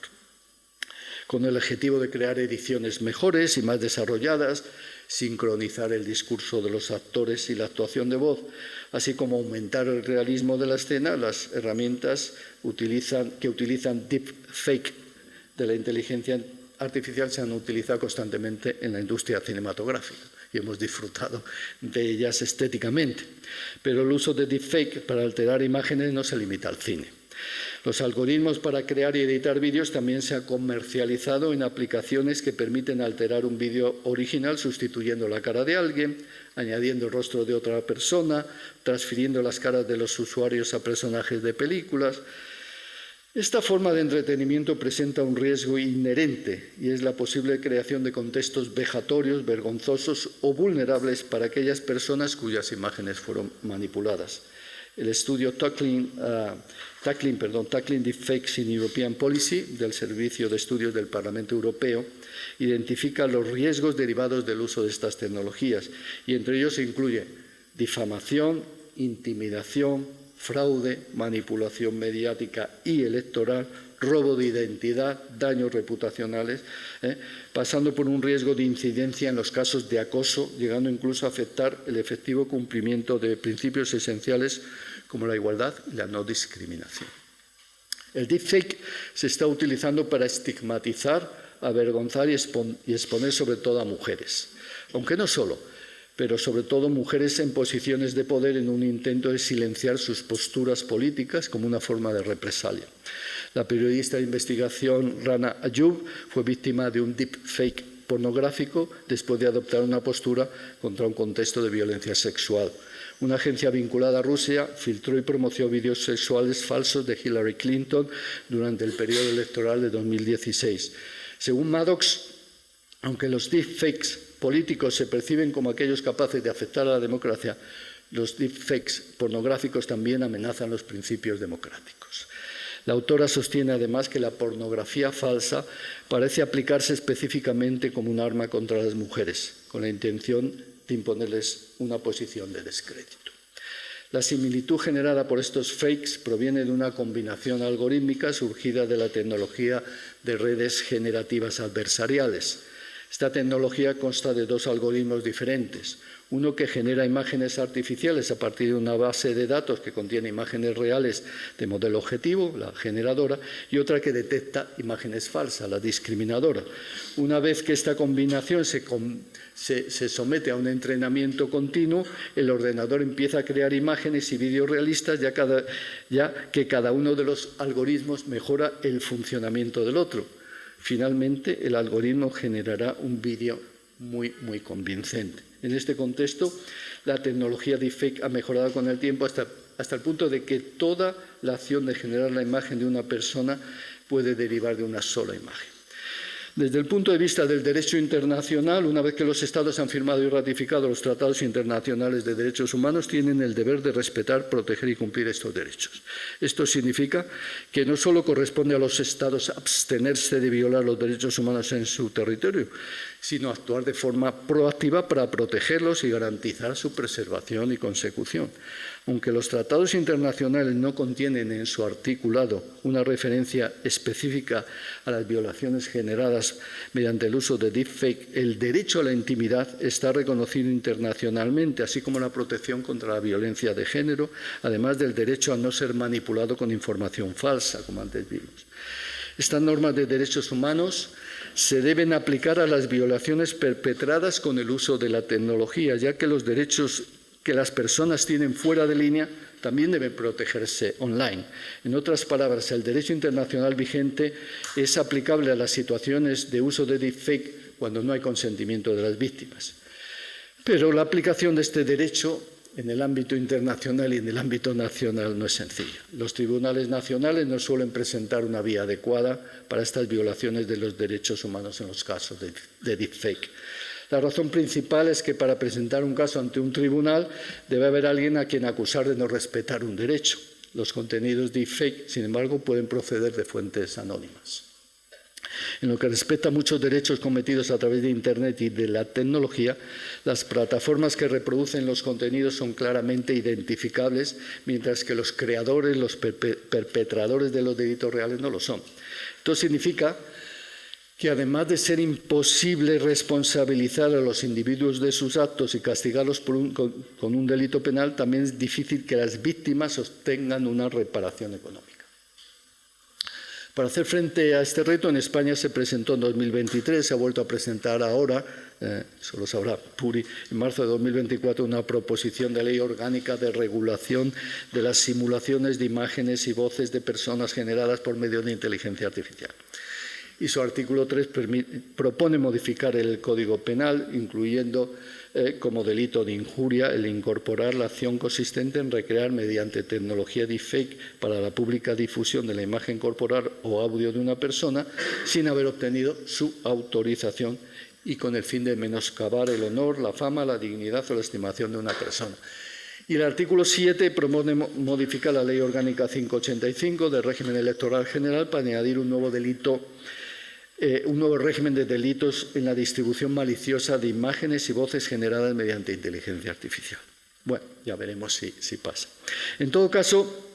con el objetivo de crear ediciones mejores y más desarrolladas, sincronizar el discurso de los actores y la actuación de voz, así como aumentar el realismo de la escena. Las herramientas que utilizan deepfake de la inteligencia artificial se han utilizado constantemente en la industria cinematográfica y hemos disfrutado de ellas estéticamente. Pero el uso de deepfake para alterar imágenes no se limita al cine. Los algoritmos para crear y editar vídeos también se han comercializado en aplicaciones que permiten alterar un vídeo original sustituyendo la cara de alguien, añadiendo el rostro de otra persona, transfiriendo las caras de los usuarios a personajes de películas. Esta forma de entretenimiento presenta un riesgo inherente y es la posible creación de contextos vejatorios, vergonzosos o vulnerables para aquellas personas cuyas imágenes fueron manipuladas. El estudio Tackling Deepfakes in European Policy del Servicio de Estudios del Parlamento Europeo identifica los riesgos derivados del uso de estas tecnologías y entre ellos se incluye difamación, intimidación, fraude, manipulación mediática y electoral, robo de identidad, daños reputacionales, pasando por un riesgo de incidencia en los casos de acoso, llegando incluso a afectar el efectivo cumplimiento de principios esenciales como la igualdad y la no discriminación. El deepfake se está utilizando para estigmatizar, avergonzar y exponer sobre todo a mujeres, aunque no solo, pero sobre todo mujeres en posiciones de poder en un intento de silenciar sus posturas políticas como una forma de represalia. La periodista de investigación Rana Ayoub fue víctima de un deepfake pornográfico después de adoptar una postura contra un contexto de violencia sexual. Una agencia vinculada a Rusia filtró y promocionó vídeos sexuales falsos de Hillary Clinton durante el periodo electoral de 2016. Según Maddox, aunque los deepfakes políticos se perciben como aquellos capaces de afectar a la democracia, los deepfakes pornográficos también amenazan los principios democráticos. La autora sostiene además que la pornografía falsa parece aplicarse específicamente como un arma contra las mujeres, con la intención de imponerles una posición de descrédito. La similitud generada por estos fakes proviene de una combinación algorítmica surgida de la tecnología de redes generativas adversariales. Esta tecnología consta de dos algoritmos diferentes. Uno que genera imágenes artificiales a partir de una base de datos que contiene imágenes reales de modelo objetivo, la generadora, y otra que detecta imágenes falsas, la discriminadora. Una vez que esta combinación se somete a un entrenamiento continuo, el ordenador empieza a crear imágenes y vídeos realistas, ya que cada uno de los algoritmos mejora el funcionamiento del otro. Finalmente, el algoritmo generará un vídeo muy convincente. En este contexto, la tecnología deepfake ha mejorado con el tiempo hasta el punto de que toda la acción de generar la imagen de una persona puede derivar de una sola imagen. Desde el punto de vista del derecho internacional, una vez que los Estados han firmado y ratificado los tratados internacionales de derechos humanos, tienen el deber de respetar, proteger y cumplir estos derechos. Esto significa que no solo corresponde a los Estados abstenerse de violar los derechos humanos en su territorio, sino actuar de forma proactiva para protegerlos y garantizar su preservación y consecución. Aunque los tratados internacionales no contienen en su articulado una referencia específica a las violaciones generadas mediante el uso de deepfake, el derecho a la intimidad está reconocido internacionalmente, así como la protección contra la violencia de género, además del derecho a no ser manipulado con información falsa, como antes vimos. Estas normas de derechos humanos se deben aplicar a las violaciones perpetradas con el uso de la tecnología, ya que los derechos que las personas tienen fuera de línea también deben protegerse online. En otras palabras, el derecho internacional vigente es aplicable a las situaciones de uso de deepfake cuando no hay consentimiento de las víctimas. Pero la aplicación de este derecho en el ámbito internacional y en el ámbito nacional no es sencilla. Los tribunales nacionales no suelen presentar una vía adecuada para estas violaciones de los derechos humanos en los casos de deepfake. La razón principal es que para presentar un caso ante un tribunal debe haber alguien a quien acusar de no respetar un derecho. Los contenidos deepfake, sin embargo, pueden proceder de fuentes anónimas. En lo que respecta a muchos derechos cometidos a través de Internet y de la tecnología, las plataformas que reproducen los contenidos son claramente identificables, mientras que los creadores, los perpetradores de los delitos reales no lo son. Esto significa que además de ser imposible responsabilizar a los individuos de sus actos y castigarlos con un delito penal, también es difícil que las víctimas obtengan una reparación económica. Para hacer frente a este reto, en España se presentó en 2023, se ha vuelto a presentar ahora, eso lo sabrá Puri, en marzo de 2024, una proposición de ley orgánica de regulación de las simulaciones de imágenes y voces de personas generadas por medio de inteligencia artificial. Y su artículo 3 propone modificar el Código Penal, incluyendo como delito de injuria el incorporar la acción consistente en recrear mediante tecnología deepfake para la pública difusión de la imagen corporal o audio de una persona sin haber obtenido su autorización y con el fin de menoscabar el honor, la fama, la dignidad o la estimación de una persona. Y el artículo 7 propone modificar la Ley Orgánica 585 del régimen electoral general para añadir un nuevo régimen de delitos en la distribución maliciosa de imágenes y voces generadas mediante inteligencia artificial. Bueno, ya veremos si pasa. En todo caso,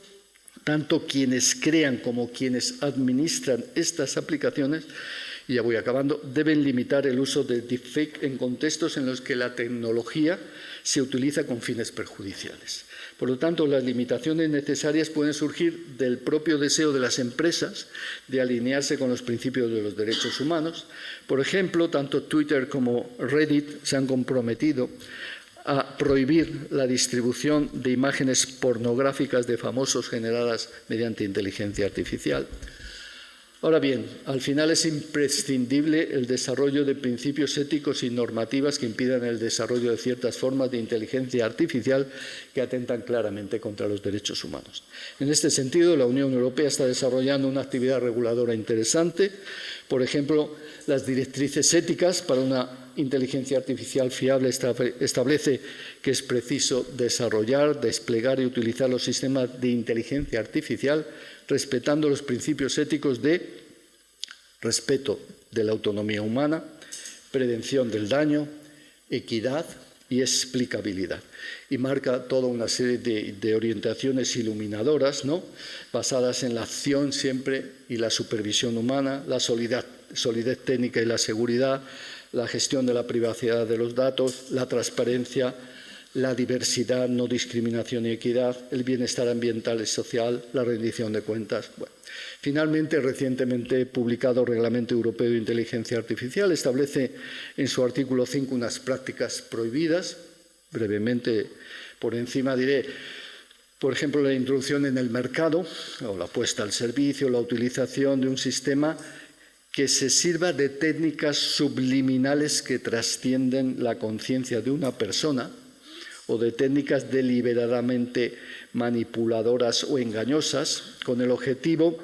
tanto quienes crean como quienes administran estas aplicaciones, y ya voy acabando, deben limitar el uso de deepfake en contextos en los que la tecnología se utiliza con fines perjudiciales. Por lo tanto, las limitaciones necesarias pueden surgir del propio deseo de las empresas de alinearse con los principios de los derechos humanos. Por ejemplo, tanto Twitter como Reddit se han comprometido a prohibir la distribución de imágenes pornográficas de famosos generadas mediante inteligencia artificial. Ahora bien, al final es imprescindible el desarrollo de principios éticos y normativas que impidan el desarrollo de ciertas formas de inteligencia artificial que atentan claramente contra los derechos humanos. En este sentido, la Unión Europea está desarrollando una actividad reguladora interesante, por ejemplo, las directrices éticas para una inteligencia artificial fiable establece que es preciso desarrollar, desplegar y utilizar los sistemas de inteligencia artificial respetando los principios éticos de respeto de la autonomía humana, prevención del daño, equidad y explicabilidad. Y marca toda una serie de orientaciones iluminadoras, ¿no?, basadas en la acción siempre y la supervisión humana, la solidez técnica y la seguridad, la gestión de la privacidad de los datos, la transparencia, la diversidad, no discriminación y equidad, el bienestar ambiental y social, la rendición de cuentas. Bueno, finalmente, el recientemente publicado Reglamento Europeo de Inteligencia Artificial establece en su artículo 5 unas prácticas prohibidas. Brevemente, por encima diré, por ejemplo, la introducción en el mercado o la puesta al servicio, la utilización de un sistema que se sirva de técnicas subliminales que trascienden la conciencia de una persona o de técnicas deliberadamente manipuladoras o engañosas con el objetivo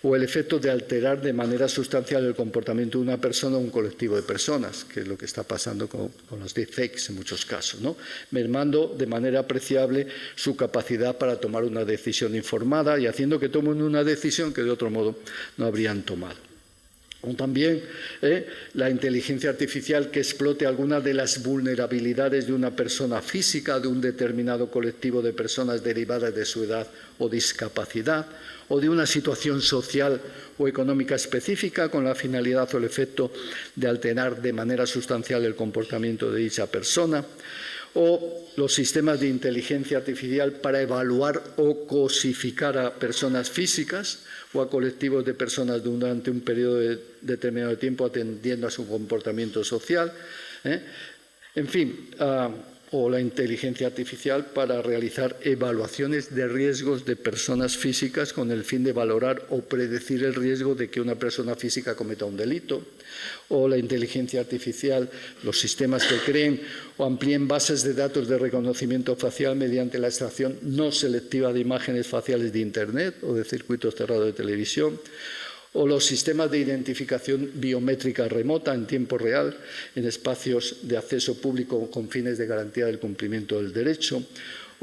o el efecto de alterar de manera sustancial el comportamiento de una persona o un colectivo de personas, que es lo que está pasando con los deepfakes en muchos casos, ¿no?, mermando de manera apreciable su capacidad para tomar una decisión informada y haciendo que tomen una decisión que de otro modo no habrían tomado. O también la inteligencia artificial que explote alguna de las vulnerabilidades de una persona física, de un determinado colectivo de personas derivadas de su edad o discapacidad, o de una situación social o económica específica con la finalidad o el efecto de alterar de manera sustancial el comportamiento de dicha persona, o los sistemas de inteligencia artificial para evaluar o cosificar a personas físicas o a colectivos de personas durante un periodo determinado de tiempo atendiendo a su comportamiento social, en fin, o la inteligencia artificial para realizar evaluaciones de riesgos de personas físicas con el fin de valorar o predecir el riesgo de que una persona física cometa un delito, o la inteligencia artificial, los sistemas que creen o amplíen bases de datos de reconocimiento facial mediante la extracción no selectiva de imágenes faciales de Internet o de circuitos cerrados de televisión, o los sistemas de identificación biométrica remota en tiempo real en espacios de acceso público con fines de garantía del cumplimiento del derecho,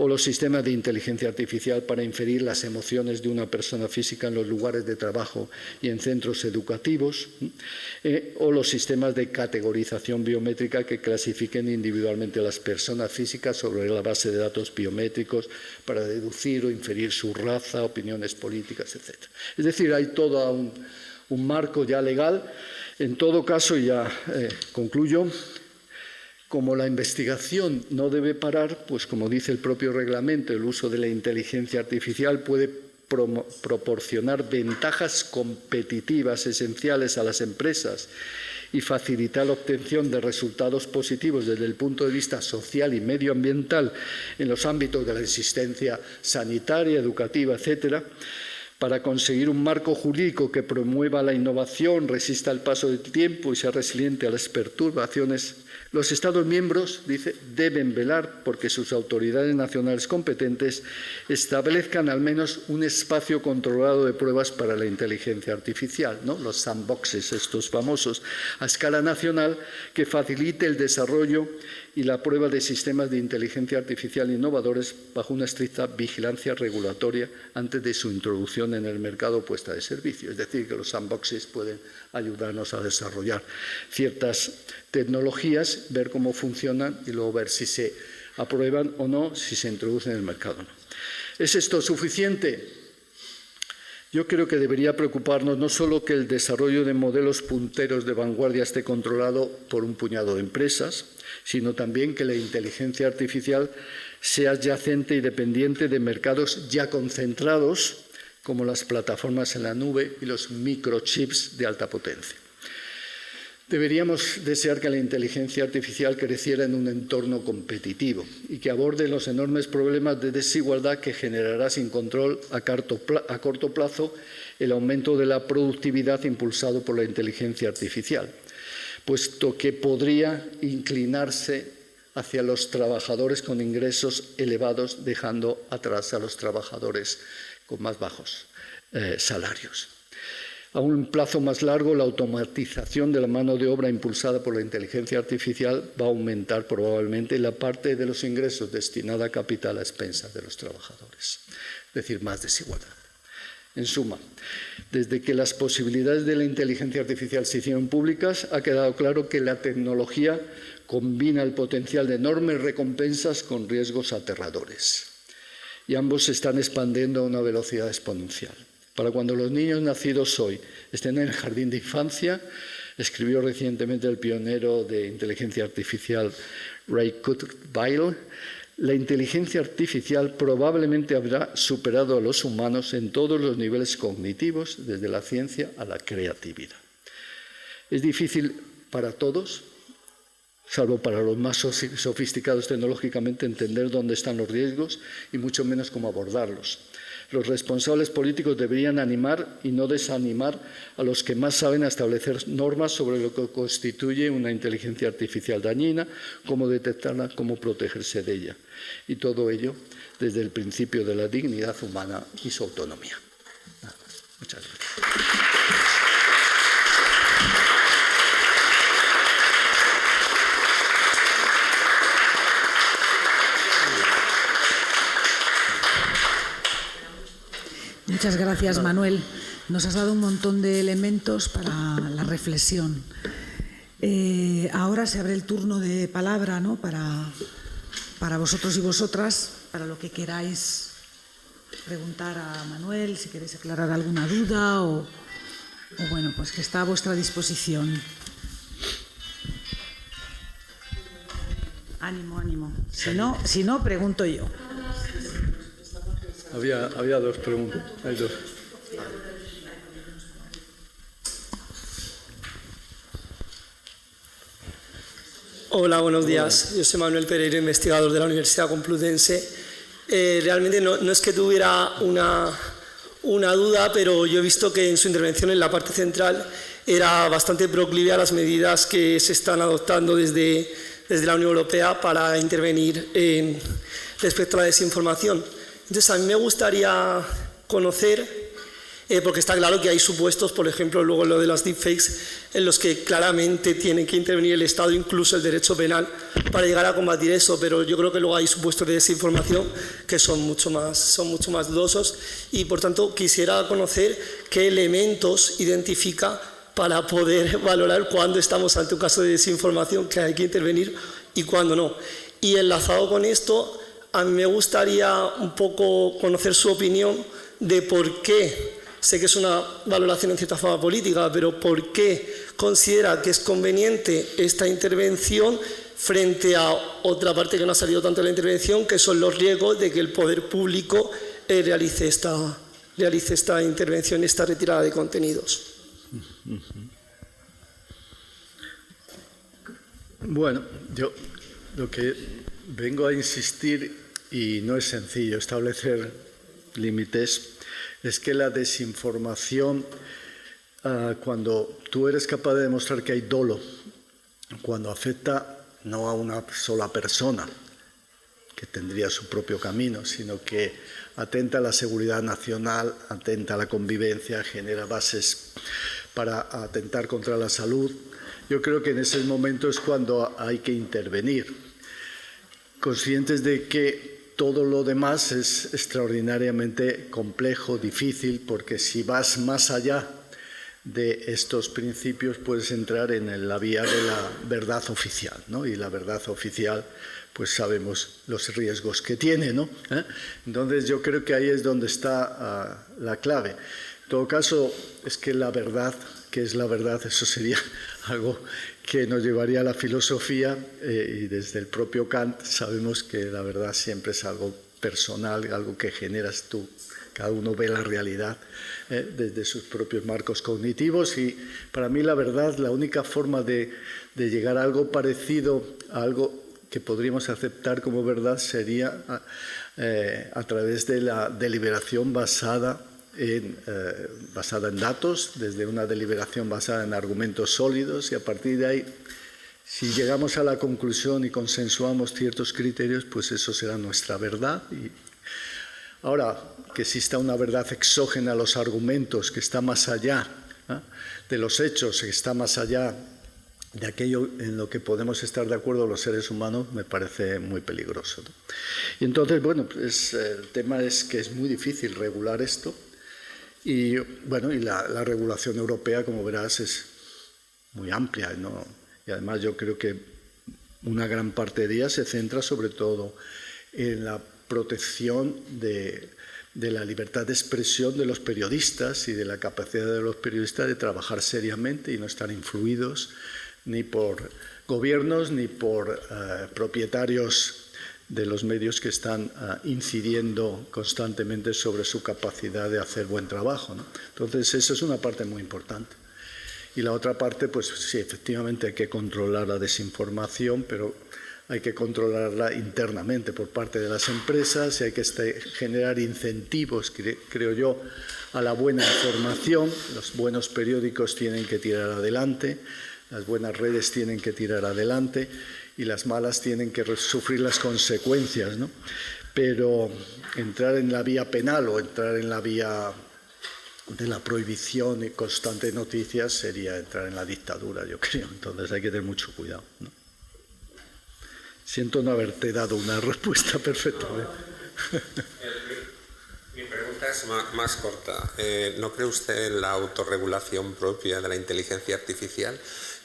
o los sistemas de inteligencia artificial para inferir las emociones de una persona física en los lugares de trabajo y en centros educativos, o los sistemas de categorización biométrica que clasifiquen individualmente a las personas físicas sobre la base de datos biométricos para deducir o inferir su raza, opiniones políticas, etc. Es decir, hay todo un marco ya legal. En todo caso, ya concluyo, como la investigación no debe parar, pues como dice el propio reglamento, el uso de la inteligencia artificial puede proporcionar ventajas competitivas esenciales a las empresas y facilitar la obtención de resultados positivos desde el punto de vista social y medioambiental en los ámbitos de la asistencia sanitaria, educativa, etcétera. Para conseguir un marco jurídico que promueva la innovación, resista el paso del tiempo y sea resiliente a las perturbaciones, los Estados miembros, dice, deben velar porque sus autoridades nacionales competentes establezcan al menos un espacio controlado de pruebas para la inteligencia artificial, ¿no?, los sandboxes, estos famosos, a escala nacional, que facilite el desarrollo y la prueba de sistemas de inteligencia artificial innovadores bajo una estricta vigilancia regulatoria antes de su introducción en el mercado o puesta de servicio. Es decir, que los sandboxes pueden ayudarnos a desarrollar ciertas tecnologías, ver cómo funcionan y luego ver si se aprueban o no, si se introducen en el mercado o no. ¿Es esto suficiente? Yo creo que debería preocuparnos no solo que el desarrollo de modelos punteros de vanguardia esté controlado por un puñado de empresas, sino también que la inteligencia artificial sea adyacente y dependiente de mercados ya concentrados, como las plataformas en la nube y los microchips de alta potencia. Deberíamos desear que la inteligencia artificial creciera en un entorno competitivo y que aborde los enormes problemas de desigualdad que generará sin control a corto plazo el aumento de la productividad impulsado por la inteligencia artificial, puesto que podría inclinarse hacia los trabajadores con ingresos elevados, dejando atrás a los trabajadores con más bajos salarios. A un plazo más largo, la automatización de la mano de obra impulsada por la inteligencia artificial va a aumentar probablemente la parte de los ingresos destinada a capital a expensas de los trabajadores, es decir, más desigualdad. En suma, desde que las posibilidades de la inteligencia artificial se hicieron públicas, ha quedado claro que la tecnología combina el potencial de enormes recompensas con riesgos aterradores, y ambos se están expandiendo a una velocidad exponencial. Para cuando los niños nacidos hoy estén en el jardín de infancia, escribió recientemente el pionero de inteligencia artificial Ray Kurzweil, la inteligencia artificial probablemente habrá superado a los humanos en todos los niveles cognitivos, desde la ciencia a la creatividad. Es difícil para todos, salvo para los más sofisticados tecnológicamente, entender dónde están los riesgos y mucho menos cómo abordarlos. Los responsables políticos deberían animar y no desanimar a los que más saben a establecer normas sobre lo que constituye una inteligencia artificial dañina, cómo detectarla, cómo protegerse de ella. Y todo ello desde el principio de la dignidad humana y su autonomía. Nada más. Muchas gracias. Muchas gracias, Manuel. Nos has dado un montón de elementos para la reflexión. Ahora se abre el turno de palabra, ¿no? para vosotros y vosotras, para lo que queráis preguntar a Manuel, si queréis aclarar alguna duda o bueno, pues que está a vuestra disposición. Ánimo, ánimo. Si no, pregunto yo. Había dos preguntas. Hay dos. Hola, buenos días. Yo soy Manuel Pereiro, investigador de la Universidad Complutense. Realmente no es que tuviera una duda, pero yo he visto que en su intervención en la parte central era bastante proclive a las medidas que se están adoptando desde la Unión Europea para intervenir respecto a la desinformación. Entonces, a mí me gustaría conocer, porque está claro que hay supuestos, por ejemplo, luego lo de las deepfakes, en los que claramente tiene que intervenir el Estado, incluso el derecho penal, para llegar a combatir eso, pero yo creo que luego hay supuestos de desinformación que son mucho más dudosos y, por tanto, quisiera conocer qué elementos identifica para poder valorar cuándo estamos ante un caso de desinformación que hay que intervenir y cuándo no. Y enlazado con esto, a mí me gustaría un poco conocer su opinión de por qué, sé que es una valoración en cierta forma política, pero por qué considera que es conveniente esta intervención frente a otra parte que no ha salido tanto de la intervención, que son los riesgos de que el poder público realice esta intervención, esta retirada de contenidos. Bueno, yo lo que vengo a insistir, y no es sencillo establecer límites, es que la desinformación, cuando tú eres capaz de demostrar que hay dolo, cuando afecta no a una sola persona, que tendría su propio camino, sino que atenta a la seguridad nacional, atenta a la convivencia, genera bases para atentar contra la salud, yo creo que en ese momento es cuando hay que intervenir, conscientes de que todo lo demás es extraordinariamente complejo, difícil, porque si vas más allá de estos principios puedes entrar en la vía de la verdad oficial, ¿no? Y la verdad oficial, pues sabemos los riesgos que tiene, ¿no? Entonces yo creo que ahí es donde está la clave. En todo caso, es que la verdad, ¿qué es la verdad? Eso sería algo que nos llevaría a la filosofía y desde el propio Kant sabemos que la verdad siempre es algo personal, algo que generas tú. Cada uno ve la realidad desde sus propios marcos cognitivos y para mí la verdad, la única forma de llegar a algo parecido a algo que podríamos aceptar como verdad sería a través de la deliberación basada en datos, desde una deliberación basada en argumentos sólidos y a partir de ahí, si llegamos a la conclusión y consensuamos ciertos criterios, pues eso será nuestra verdad. Y ahora, que exista una verdad exógena a los argumentos, que está más allá de los hechos, que está más allá de aquello en lo que podemos estar de acuerdo los seres humanos, me parece muy peligroso, ¿no? Y entonces, bueno, pues, el tema es que es muy difícil regular esto y, bueno, y la regulación europea, como verás, es muy amplia, ¿no? Y además yo creo que una gran parte de ella se centra sobre todo en la protección de la libertad de expresión de los periodistas y de la capacidad de los periodistas de trabajar seriamente y no estar influidos ni por gobiernos ni por propietarios de los medios que están incidiendo constantemente sobre su capacidad de hacer buen trabajo, ¿no? Entonces, eso es una parte muy importante. Y la otra parte, pues sí, efectivamente hay que controlar la desinformación, pero hay que controlarla internamente por parte de las empresas y hay que generar incentivos, creo yo, a la buena información. Los buenos periódicos tienen que tirar adelante, las buenas redes tienen que tirar adelante y las malas tienen que sufrir las consecuencias, ¿no? Pero entrar en la vía penal o entrar en la vía de la prohibición y constante noticias sería entrar en la dictadura, yo creo. Entonces hay que tener mucho cuidado, ¿no? Siento no haberte dado una respuesta perfecta. Mi pregunta es más corta. ¿No cree usted en la autorregulación propia de la inteligencia artificial?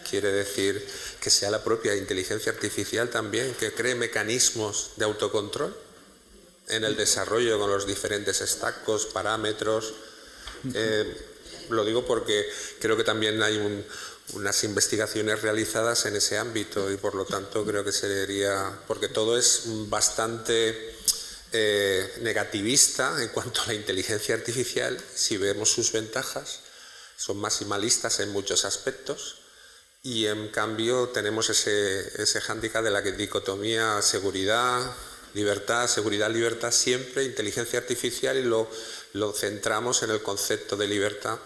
Quiere decir que sea la propia inteligencia artificial también que cree mecanismos de autocontrol en el desarrollo con los diferentes estacos, parámetros. Lo digo porque creo que también hay unas investigaciones realizadas en ese ámbito y por lo tanto creo que sería, porque todo es bastante negativista en cuanto a la inteligencia artificial. Si vemos sus ventajas, son maximalistas en muchos aspectos y en cambio tenemos ese hándicap de la dicotomía seguridad, libertad, siempre inteligencia artificial, y lo centramos en el concepto de libertad.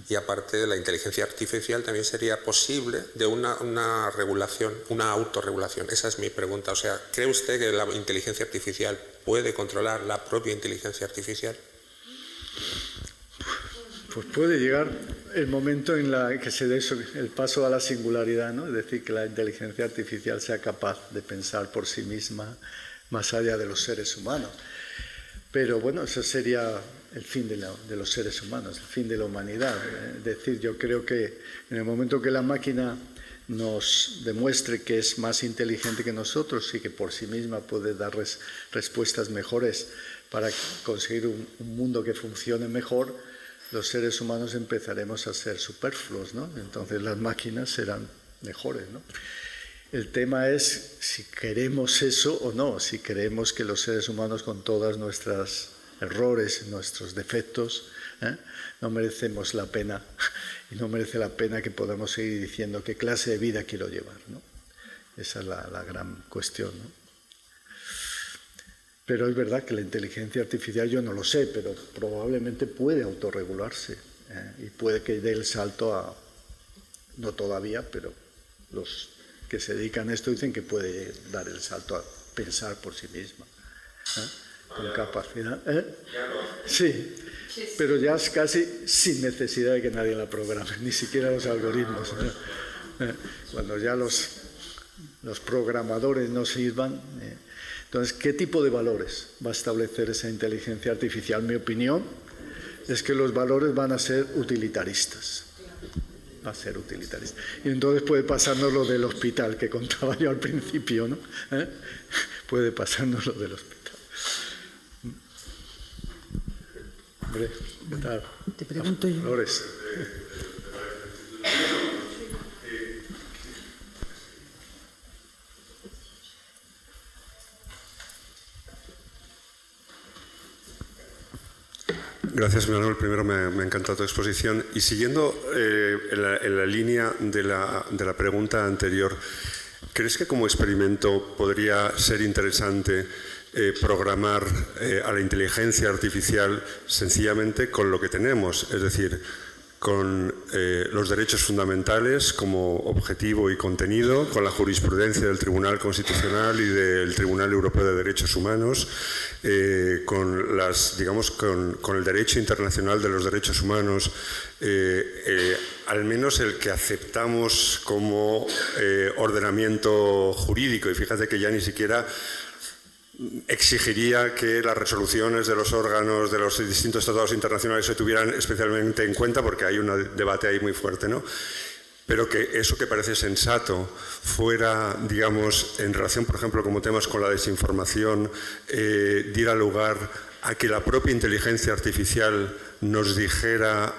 Y aparte de la inteligencia artificial también sería posible de una regulación, una autorregulación. Esa es mi pregunta. O sea, ¿cree usted que la inteligencia artificial puede controlar la propia inteligencia artificial? Pues puede llegar el momento en que se dé el paso a la singularidad, ¿no? Es decir, que la inteligencia artificial sea capaz de pensar por sí misma más allá de los seres humanos. Pero bueno, eso sería el fin de los seres humanos, el fin de la humanidad. Es decir, yo creo que en el momento que la máquina nos demuestre que es más inteligente que nosotros y que por sí misma puede dar respuestas mejores para conseguir un mundo que funcione mejor, los seres humanos empezaremos a ser superfluos, ¿no? Entonces las máquinas serán mejores, ¿no? El tema es si queremos eso o no, si creemos que los seres humanos, con todos nuestros errores, nuestros defectos, no merecemos la pena y no merece la pena que podamos seguir diciendo qué clase de vida quiero llevar, ¿no? Esa es la gran cuestión, ¿no? Pero es verdad que la inteligencia artificial, yo no lo sé, pero probablemente puede autorregularse, y puede que dé el salto a, no todavía, pero los que se dedican a esto dicen que puede dar el salto a pensar por sí misma, con capacidad. Sí, pero ya es casi sin necesidad de que nadie la programe, ni siquiera los algoritmos, ¿no? Cuando ya los programadores no sirvan. Entonces, ¿qué tipo de valores va a establecer esa inteligencia artificial? Mi opinión es que los valores van a ser utilitaristas. Va a ser utilitarista. Y entonces puede pasarnos lo del hospital que contaba yo al principio, ¿no? Puede pasarnos lo del hospital. Hombre, ¿qué tal? Te pregunto yo. Valores. Gracias, Manuel. Primero, me ha encantado tu exposición. Y siguiendo en la línea de la pregunta anterior, ¿crees que como experimento podría ser interesante programar a la inteligencia artificial sencillamente con lo que tenemos? Es decir, con los derechos fundamentales como objetivo y contenido, con la jurisprudencia del Tribunal Constitucional y del Tribunal Europeo de Derechos Humanos, con el derecho internacional de los derechos humanos, al menos el que aceptamos como ordenamiento jurídico. Y fíjate que ya ni siquiera exigiría que las resoluciones de los órganos de los distintos tratados internacionales se tuvieran especialmente en cuenta, porque hay un debate ahí muy fuerte, ¿no? Pero que eso que parece sensato fuera, digamos, en relación, por ejemplo, como temas con la desinformación, diera lugar a que la propia inteligencia artificial nos dijera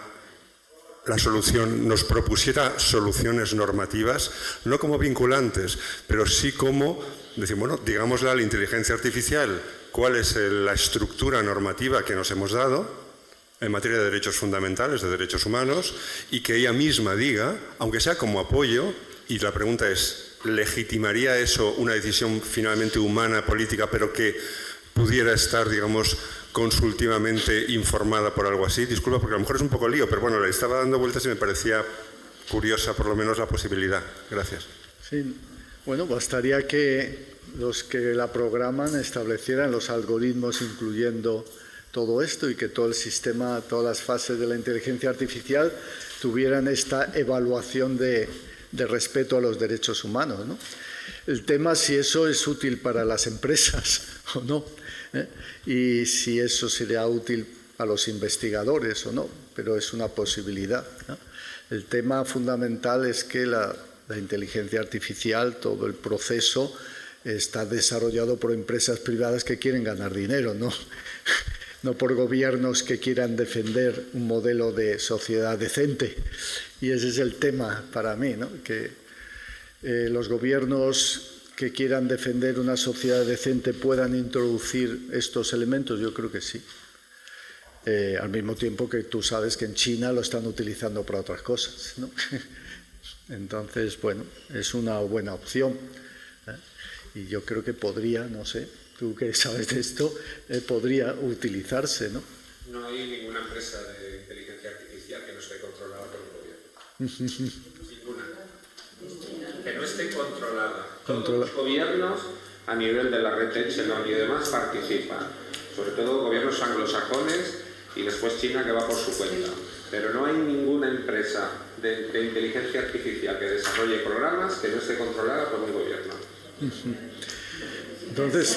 la solución, nos propusiera soluciones normativas, no como vinculantes, pero sí como decir, bueno, digámosle a la inteligencia artificial cuál es la estructura normativa que nos hemos dado en materia de derechos fundamentales, de derechos humanos, y que ella misma diga, aunque sea como apoyo, y la pregunta es, ¿legitimaría eso una decisión finalmente humana, política, pero que pudiera estar, digamos, consultivamente informada por algo así? Disculpa, porque a lo mejor es un poco lío, pero bueno, le estaba dando vueltas y me parecía curiosa por lo menos la posibilidad. Gracias. Sí, bueno, bastaría que los que la programan establecieran los algoritmos incluyendo todo esto y que todo el sistema, todas las fases de la inteligencia artificial tuvieran esta evaluación de respeto a los derechos humanos, ¿no? El tema es si eso es útil para las empresas o no, y si eso sería útil a los investigadores o no, pero es una posibilidad, ¿no? El tema fundamental es que la inteligencia artificial, todo el proceso, está desarrollado por empresas privadas que quieren ganar dinero, ¿no? No por gobiernos que quieran defender un modelo de sociedad decente. Y ese es el tema para mí, ¿no? Que los gobiernos que quieran defender una sociedad decente puedan introducir estos elementos, yo creo que sí. Al mismo tiempo que tú sabes que en China lo están utilizando para otras cosas, ¿no? Entonces, bueno, es una buena opción. Y yo creo que podría, no sé, tú que sabes de esto, podría utilizarse, ¿no? No hay ninguna empresa de inteligencia artificial que no esté controlada por el gobierno. Ninguna. Que no esté controlada. Todos los gobiernos, a nivel de la red Echelon y demás, participan. Sobre todo gobiernos anglosajones y después China, que va por su cuenta. Pero no hay ninguna empresa de inteligencia artificial que desarrolle programas que no esté controlada por un gobierno. Entonces,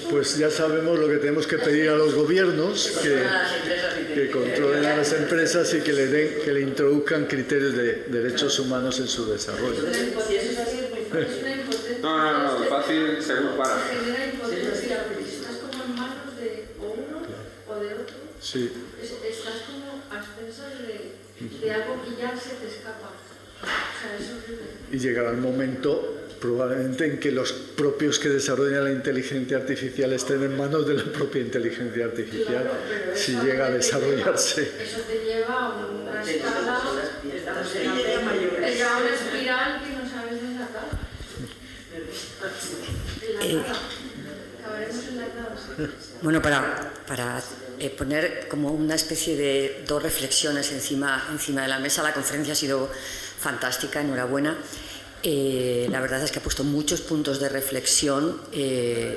pues ya sabemos lo que tenemos que pedir a los gobiernos, que controlen a las empresas y que le introduzcan criterios de derechos humanos en su desarrollo. No, fácil según para. Estás como en manos de uno o de otro. Sí. Estás como a expensas de algo que ya se te escapa. O sea, es horrible. Y llegará el momento, probablemente, en que los propios que desarrollan la inteligencia artificial estén en manos de la propia inteligencia artificial, claro, si llega a desarrollarse. Eso te lleva a una escala, te lleva a una espiral que no sabes dónde acaba. Acabaremos en la nada. Bueno, para poner como una especie de dos reflexiones encima de la mesa, la conferencia ha sido fantástica, enhorabuena. La verdad es que ha puesto muchos puntos de reflexión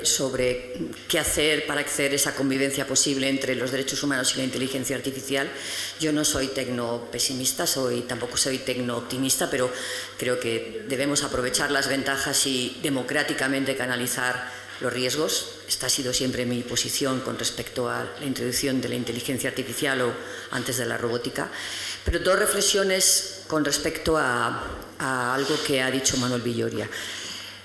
sobre qué hacer para hacer esa convivencia posible entre los derechos humanos y la inteligencia artificial. Yo no soy tecnopesimista, tampoco soy tecnooptimista, pero creo que debemos aprovechar las ventajas y democráticamente canalizar los riesgos. Esta ha sido siempre mi posición con respecto a la introducción de la inteligencia artificial o antes de la robótica. Pero dos reflexiones con respecto a algo que ha dicho Manuel Villoria.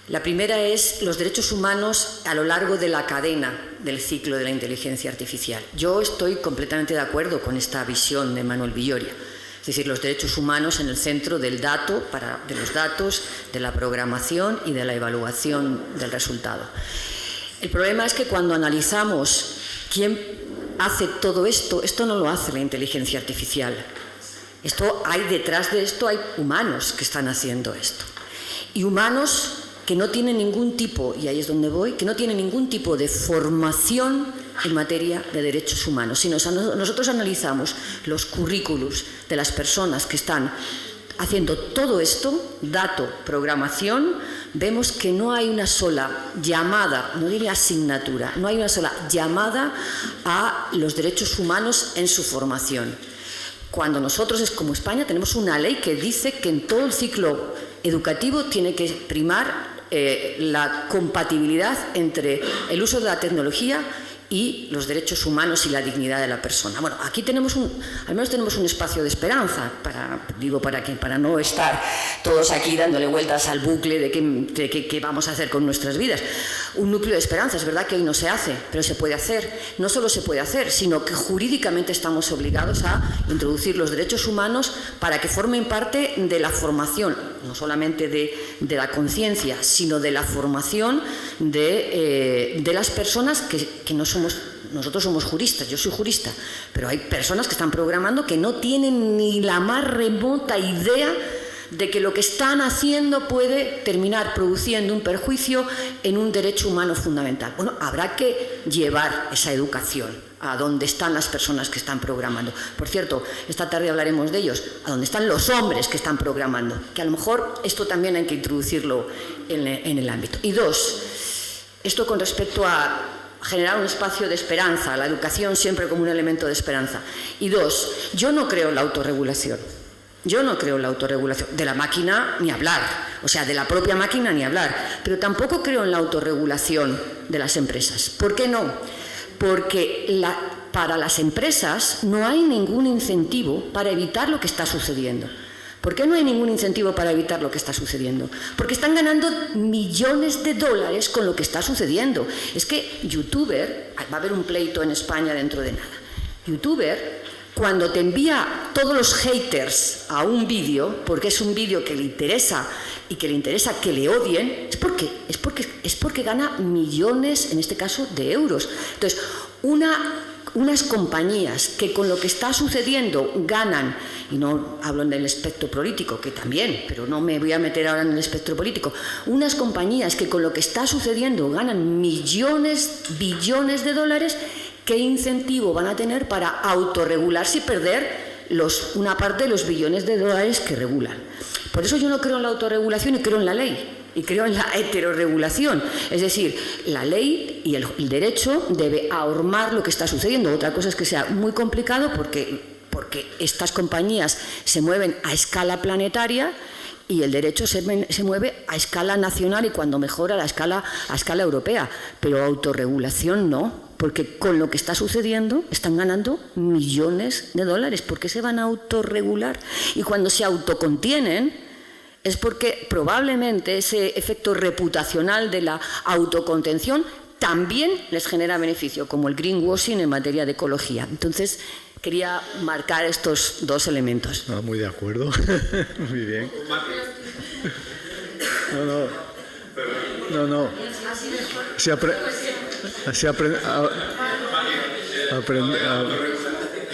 La primera es los derechos humanos a lo largo de la cadena del ciclo de la inteligencia artificial. Yo estoy completamente de acuerdo con esta visión de Manuel Villoria. Es decir, los derechos humanos en el centro del dato, de los datos, de la programación y de la evaluación del resultado. El problema es que cuando analizamos quién hace todo esto, esto no lo hace la inteligencia artificial. Detrás de esto hay humanos que están haciendo esto. Y humanos que no tiene ningún tipo, y ahí es donde voy, que no tiene ningún tipo de formación en materia de derechos humanos. Si nosotros analizamos los currículos de las personas que están haciendo todo esto, dato, programación, vemos que no hay una sola llamada, no diría asignatura, no hay una sola llamada a los derechos humanos en su formación. Cuando nosotros, como España, tenemos una ley que dice que en todo el ciclo educativo tiene que primar la compatibilidad entre el uso de la tecnología y los derechos humanos y la dignidad de la persona. Bueno, aquí al menos tenemos un espacio de esperanza, para no estar todos aquí dándole vueltas al bucle de qué vamos a hacer con nuestras vidas. Un núcleo de esperanza, es verdad que hoy no se hace, pero se puede hacer. No solo se puede hacer, sino que jurídicamente estamos obligados a introducir los derechos humanos para que formen parte de la formación, no solamente de la conciencia, sino de la formación de las personas que no somos. Nosotros somos juristas, yo soy jurista, pero hay personas que están programando que no tienen ni la más remota idea de que lo que están haciendo puede terminar produciendo un perjuicio en un derecho humano fundamental. Bueno, habrá que llevar esa educación a donde están las personas que están programando. Por cierto, esta tarde hablaremos de ellos, a donde están los hombres que están programando, que a lo mejor esto también hay que introducirlo en el ámbito. Y dos, esto con respecto a generar un espacio de esperanza, la educación siempre como un elemento de esperanza. Y dos, yo no creo en la autorregulación. Yo no creo en la autorregulación. De la máquina ni hablar, o sea, de la propia máquina ni hablar. Pero tampoco creo en la autorregulación de las empresas. ¿Por qué no? Porque para las empresas no hay ningún incentivo para evitar lo que está sucediendo. ¿Por qué no hay ningún incentivo para evitar lo que está sucediendo? Porque están ganando millones de dólares con lo que está sucediendo. Es que YouTuber, va a haber un pleito en España dentro de nada. YouTuber, cuando te envía todos los haters a un vídeo, porque es un vídeo que le interesa y que le interesa que le odien, es porque gana millones, en este caso, de euros. Entonces, unas compañías que con lo que está sucediendo ganan, y no hablo en el espectro político, que también, pero no me voy a meter ahora en el espectro político, unas compañías que con lo que está sucediendo ganan millones, billones de dólares, ¿qué incentivo van a tener para autorregularse y perder una parte de los billones de dólares que regulan? Por eso yo no creo en la autorregulación y creo en la ley. Y creo en la heterorregulación, es decir, la ley y el derecho debe ahormar lo que está sucediendo. Otra cosa es que sea muy complicado porque estas compañías se mueven a escala planetaria y el derecho se mueve a escala nacional y cuando mejora a escala europea, pero autorregulación no, porque con lo que está sucediendo están ganando millones de dólares. ¿Por qué se van a autorregular? Y cuando se autocontienen es porque probablemente ese efecto reputacional de la autocontención también les genera beneficio, como el greenwashing en materia de ecología. Entonces, quería marcar estos dos elementos. No, muy de acuerdo. Muy bien. No.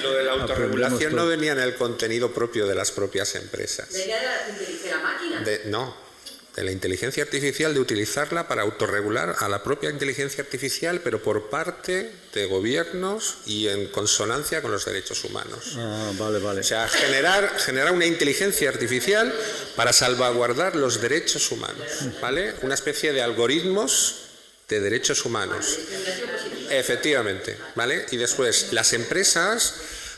Lo de la autorregulación no venía en el contenido propio de las propias empresas. ¿Venía de la máquina? De la inteligencia artificial, de utilizarla para autorregular a la propia inteligencia artificial, pero por parte de gobiernos y en consonancia con los derechos humanos. Vale. O sea, generar una inteligencia artificial para salvaguardar los derechos humanos, ¿vale? Una especie de algoritmos de derechos humanos. Efectivamente, ¿vale? Y después, las empresas,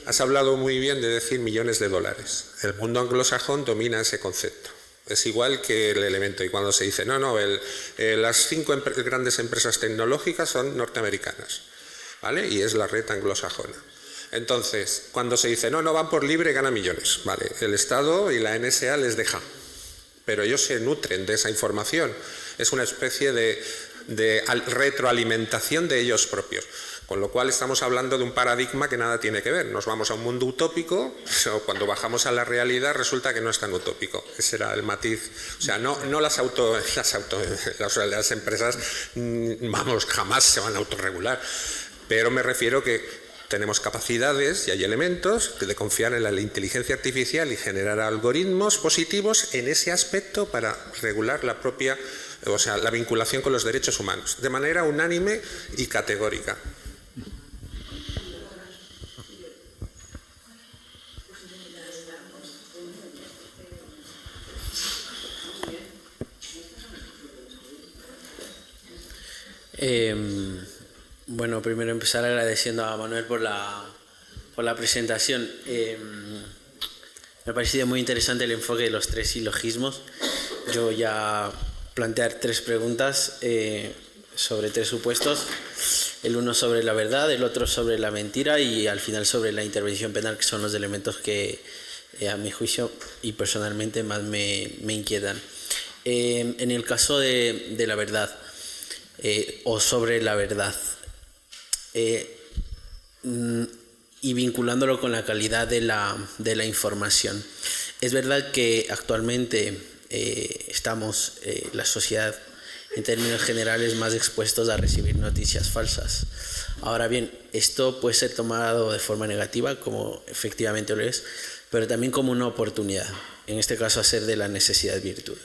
has hablado muy bien de decir millones de dólares. El mundo anglosajón domina ese concepto. Es igual que el elemento. Y cuando se dice, las 5 grandes empresas tecnológicas son norteamericanas, ¿vale? Y es la red anglosajona. Entonces, cuando se dice, no van por libre, ganan millones, ¿vale? El Estado y la NSA les deja. Pero ellos se nutren de esa información. Es una especie de retroalimentación de ellos propios. Con lo cual estamos hablando de un paradigma que nada tiene que ver. Nos vamos a un mundo utópico, pero cuando bajamos a la realidad resulta que no es tan utópico. Ese era el matiz. O sea, no las empresas, jamás se van a autorregular. Pero me refiero que tenemos capacidades y hay elementos de confiar en la inteligencia artificial y generar algoritmos positivos en ese aspecto para regular la propia o sea, la vinculación con los derechos humanos, de manera unánime y categórica. Bueno, primero empezar agradeciendo a Manuel por la presentación. Me ha parecido muy interesante el enfoque de los 3 silogismos. Yo ya plantear 3 preguntas sobre 3 supuestos. El uno sobre la verdad, el otro sobre la mentira y al final sobre la intervención penal, que son los elementos que a mi juicio y personalmente más me inquietan. En el caso de la verdad, o sobre la verdad, y vinculándolo con la calidad de la información. Es verdad que actualmente estamos, la sociedad, en términos generales, más expuestos a recibir noticias falsas. Ahora bien, esto puede ser tomado de forma negativa, como efectivamente lo es, pero también como una oportunidad, en este caso hacer de la necesidad virtud.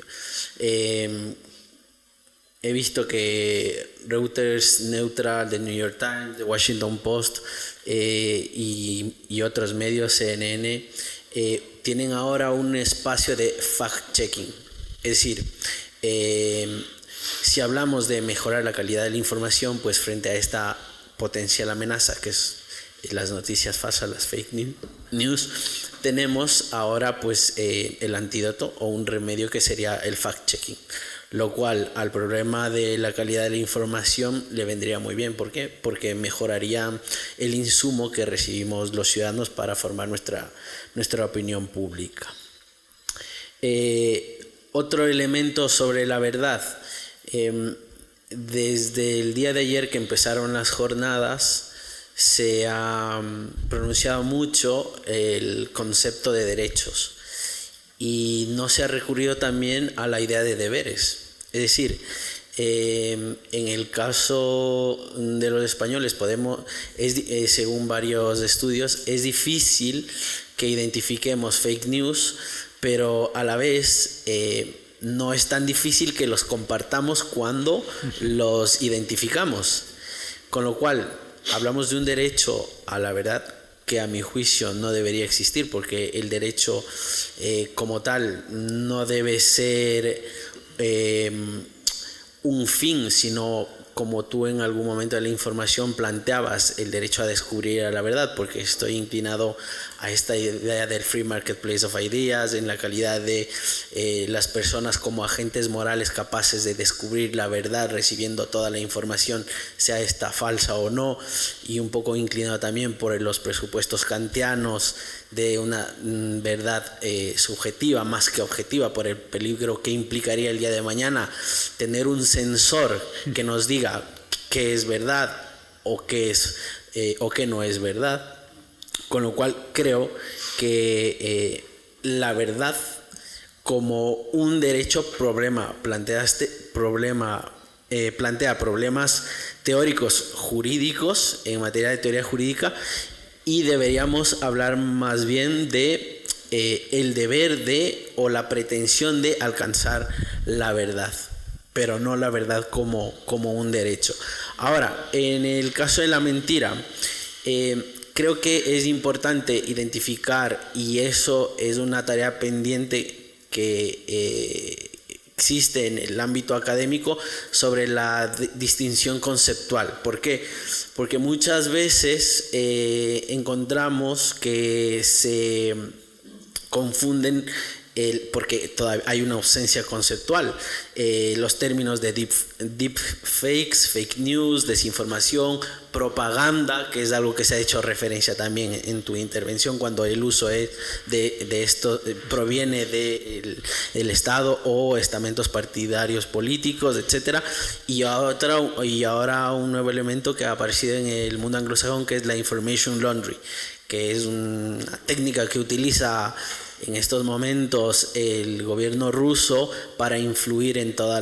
He visto que Reuters, Neutral, The New York Times, The Washington Post y otros medios, CNN, tienen ahora un espacio de fact-checking. Es decir, si hablamos de mejorar la calidad de la información, pues frente a esta potencial amenaza que es las noticias falsas, las fake news, tenemos ahora pues el antídoto o un remedio que sería el fact-checking, lo cual al problema de la calidad de la información le vendría muy bien. ¿Por qué? Porque mejoraría el insumo que recibimos los ciudadanos para formar nuestra opinión pública. Otro elemento sobre la verdad. Desde el día de ayer que empezaron las jornadas, se ha pronunciado mucho el concepto de derechos y no se ha recurrido también a la idea de deberes. Es decir, en el caso de los españoles, según varios estudios, es difícil que identifiquemos fake news, pero a la vez no es tan difícil que los compartamos cuando los identificamos. Con lo cual, hablamos de un derecho a la verdad que a mi juicio no debería existir, porque el derecho como tal no debe ser un fin, sino como tú en algún momento de la información planteabas, el derecho a descubrir la verdad, porque estoy inclinado a esta idea del free marketplace of ideas, en la calidad de las personas como agentes morales capaces de descubrir la verdad, recibiendo toda la información, sea esta falsa o no, y un poco inclinado también por los presupuestos kantianos de una verdad subjetiva más que objetiva, por el peligro que implicaría el día de mañana tener un sensor que nos diga qué es verdad o qué no es verdad. Con lo cual creo que la verdad como un derecho plantea problemas teóricos jurídicos en materia de teoría jurídica, y deberíamos hablar más bien de el deber de o la pretensión de alcanzar la verdad, pero no la verdad como un derecho. Ahora, en el caso de la mentira, creo que es importante identificar, y eso es una tarea pendiente que existe en el ámbito académico, sobre la distinción conceptual. ¿Por qué? Porque muchas veces encontramos que se confunden, porque todavía hay una ausencia conceptual, los términos de deep fakes, fake news, desinformación, propaganda, que es algo que se ha hecho referencia también en tu intervención, cuando el uso de esto proviene del Estado o estamentos partidarios políticos, etc. Y ahora un nuevo elemento que ha aparecido en el mundo anglosajón, que es la information laundry, que es una técnica que utiliza en estos momentos el gobierno ruso para influir en toda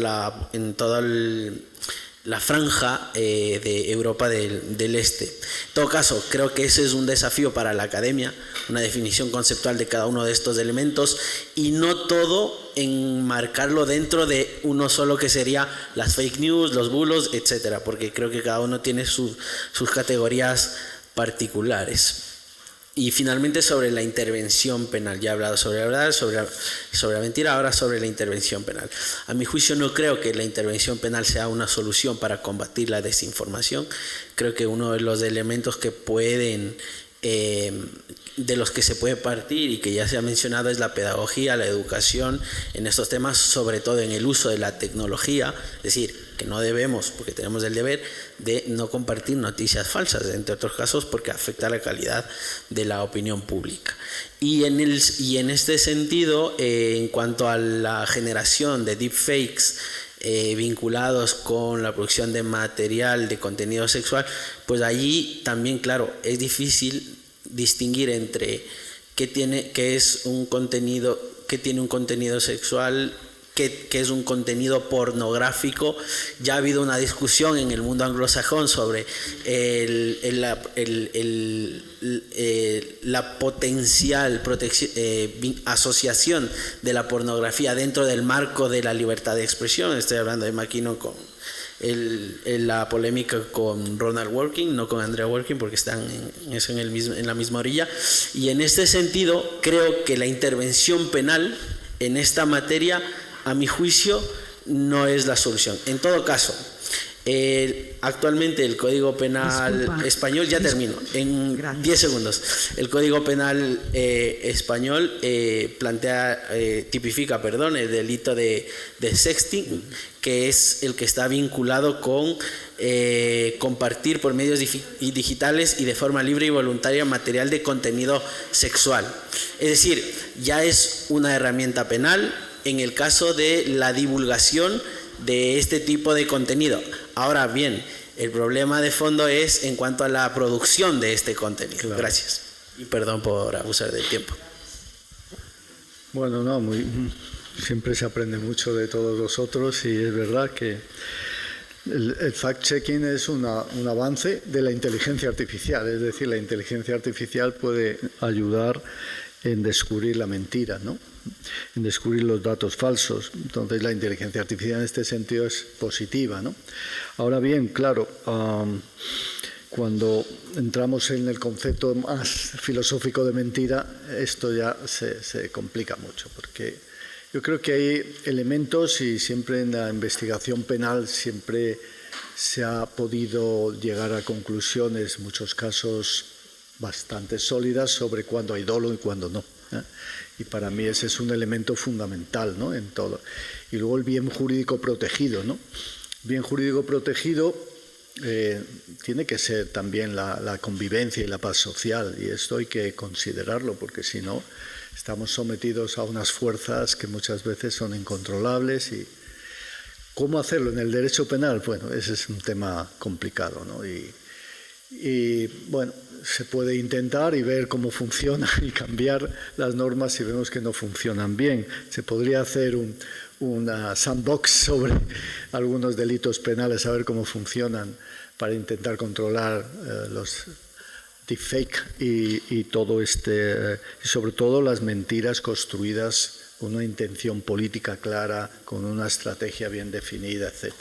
la franja de Europa del Este. En todo caso, creo que ese es un desafío para la academia, una definición conceptual de cada uno de estos elementos y no todo enmarcarlo dentro de uno solo que sería las fake news, los bulos, etcétera, porque creo que cada uno tiene sus categorías particulares. Y finalmente sobre la intervención penal, ya he hablado sobre la verdad, sobre la mentira, ahora sobre la intervención penal. A mi juicio no creo que la intervención penal sea una solución para combatir la desinformación. Creo que uno de los elementos que pueden, de los que se puede partir y que ya se ha mencionado es la pedagogía, la educación en estos temas, sobre todo en el uso de la tecnología, es decir, que no debemos, porque tenemos el deber de no compartir noticias falsas, entre otros casos porque afecta la calidad de la opinión pública. Y en este sentido, en cuanto a la generación de deepfakes vinculados con la producción de material de contenido sexual, pues allí también, claro, es difícil distinguir entre qué tiene un contenido sexual, que es un contenido pornográfico. Ya ha habido una discusión en el mundo anglosajón sobre la potencial asociación de la pornografía dentro del marco de la libertad de expresión. Estoy hablando de McKinnon con la polémica con Ronald Working, no con Andrea Working, porque están en la misma orilla. Y en este sentido, creo que la intervención penal en esta materia, a mi juicio, no es la solución. En todo caso, actualmente el Código Penal español, ya termino, en 10 segundos, el Código Penal español tipifica el delito de sexting, que es el que está vinculado con compartir por medios digitales y de forma libre y voluntaria material de contenido sexual. Es decir, ya es una herramienta penal en el caso de la divulgación de este tipo de contenido. Ahora bien, el problema de fondo es en cuanto a la producción de este contenido. Claro. Gracias. Y perdón por abusar del tiempo. Bueno, siempre se aprende mucho de todos vosotros y es verdad que el fact-checking es un avance de la inteligencia artificial. Es decir, la inteligencia artificial puede ayudar en descubrir la mentira, ¿no? En descubrir los datos falsos. Entonces la inteligencia artificial en este sentido es positiva, ¿no? Ahora bien, claro, cuando entramos en el concepto más filosófico de mentira, esto ya se complica mucho, porque yo creo que hay elementos y siempre en la investigación penal siempre se ha podido llegar a conclusiones, en muchos casos bastante sólidas, sobre cuándo hay dolo y cuándo no, ¿eh? Y para mí ese es un elemento fundamental, ¿no? En todo. Y luego el bien jurídico protegido, ¿no? Bien jurídico protegido tiene que ser también la convivencia y la paz social, y esto hay que considerarlo, porque si no estamos sometidos a unas fuerzas que muchas veces son incontrolables. Y ¿cómo hacerlo en el derecho penal? Bueno, ese es un tema complicado, ¿no? Y bueno, se puede intentar y ver cómo funciona y cambiar las normas si vemos que no funcionan bien. Se podría hacer una sandbox sobre algunos delitos penales, a ver cómo funcionan, para intentar controlar los deepfake y todo y sobre todo las mentiras construidas con una intención política clara, con una estrategia bien definida, etc.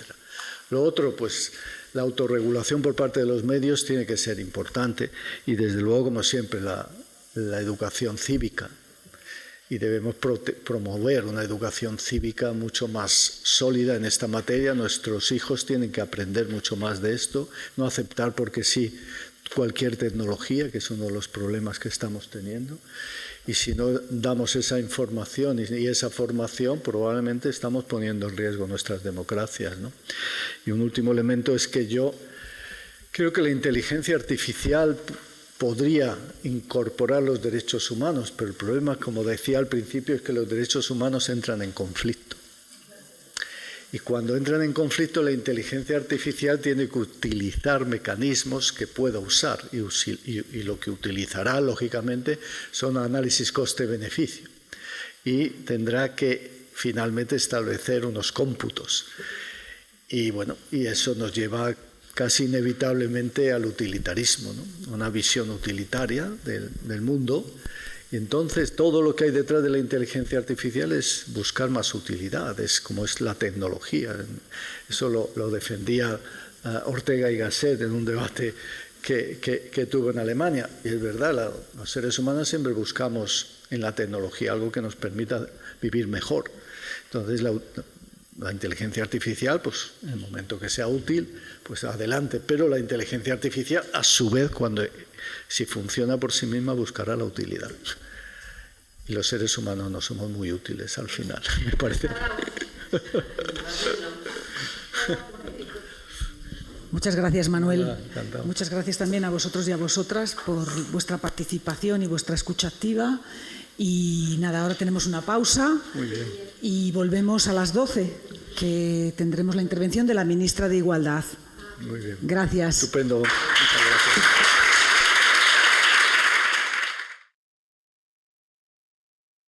Lo otro, pues la autorregulación por parte de los medios tiene que ser importante y desde luego, como siempre, la educación cívica. Y debemos promover una educación cívica mucho más sólida en esta materia. Nuestros hijos tienen que aprender mucho más de esto, no aceptar porque sí cualquier tecnología, que es uno de los problemas que estamos teniendo. Y si no damos esa información y esa formación, probablemente estamos poniendo en riesgo nuestras democracias, ¿no? Y un último elemento es que yo creo que la inteligencia artificial podría incorporar los derechos humanos, pero el problema, como decía al principio, es que los derechos humanos entran en conflicto. Y cuando entran en conflicto, la inteligencia artificial tiene que utilizar mecanismos que pueda usar, y lo que utilizará, lógicamente, son análisis coste-beneficio. Y tendrá que finalmente establecer unos cómputos. Y bueno, y eso nos lleva casi inevitablemente al utilitarismo, ¿no? Una visión utilitaria del mundo. Y entonces todo lo que hay detrás de la inteligencia artificial es buscar más utilidad, es como es la tecnología. Eso lo defendía Ortega y Gasset en un debate que tuvo en Alemania. Y es verdad, los seres humanos siempre buscamos en la tecnología algo que nos permita vivir mejor. Entonces la inteligencia artificial, pues en el momento que sea útil, pues adelante. Pero la inteligencia artificial, a su vez, si funciona por sí misma, buscará la utilidad. Y los seres humanos no somos muy útiles al final, me parece. Muchas gracias, Manuel. Encantado. Muchas gracias también a vosotros y a vosotras por vuestra participación y vuestra escucha activa. Y nada, ahora tenemos una pausa. Muy bien. Y volvemos a las 12, que tendremos la intervención de la ministra de Igualdad. Muy bien. Gracias. Estupendo. Muchas gracias.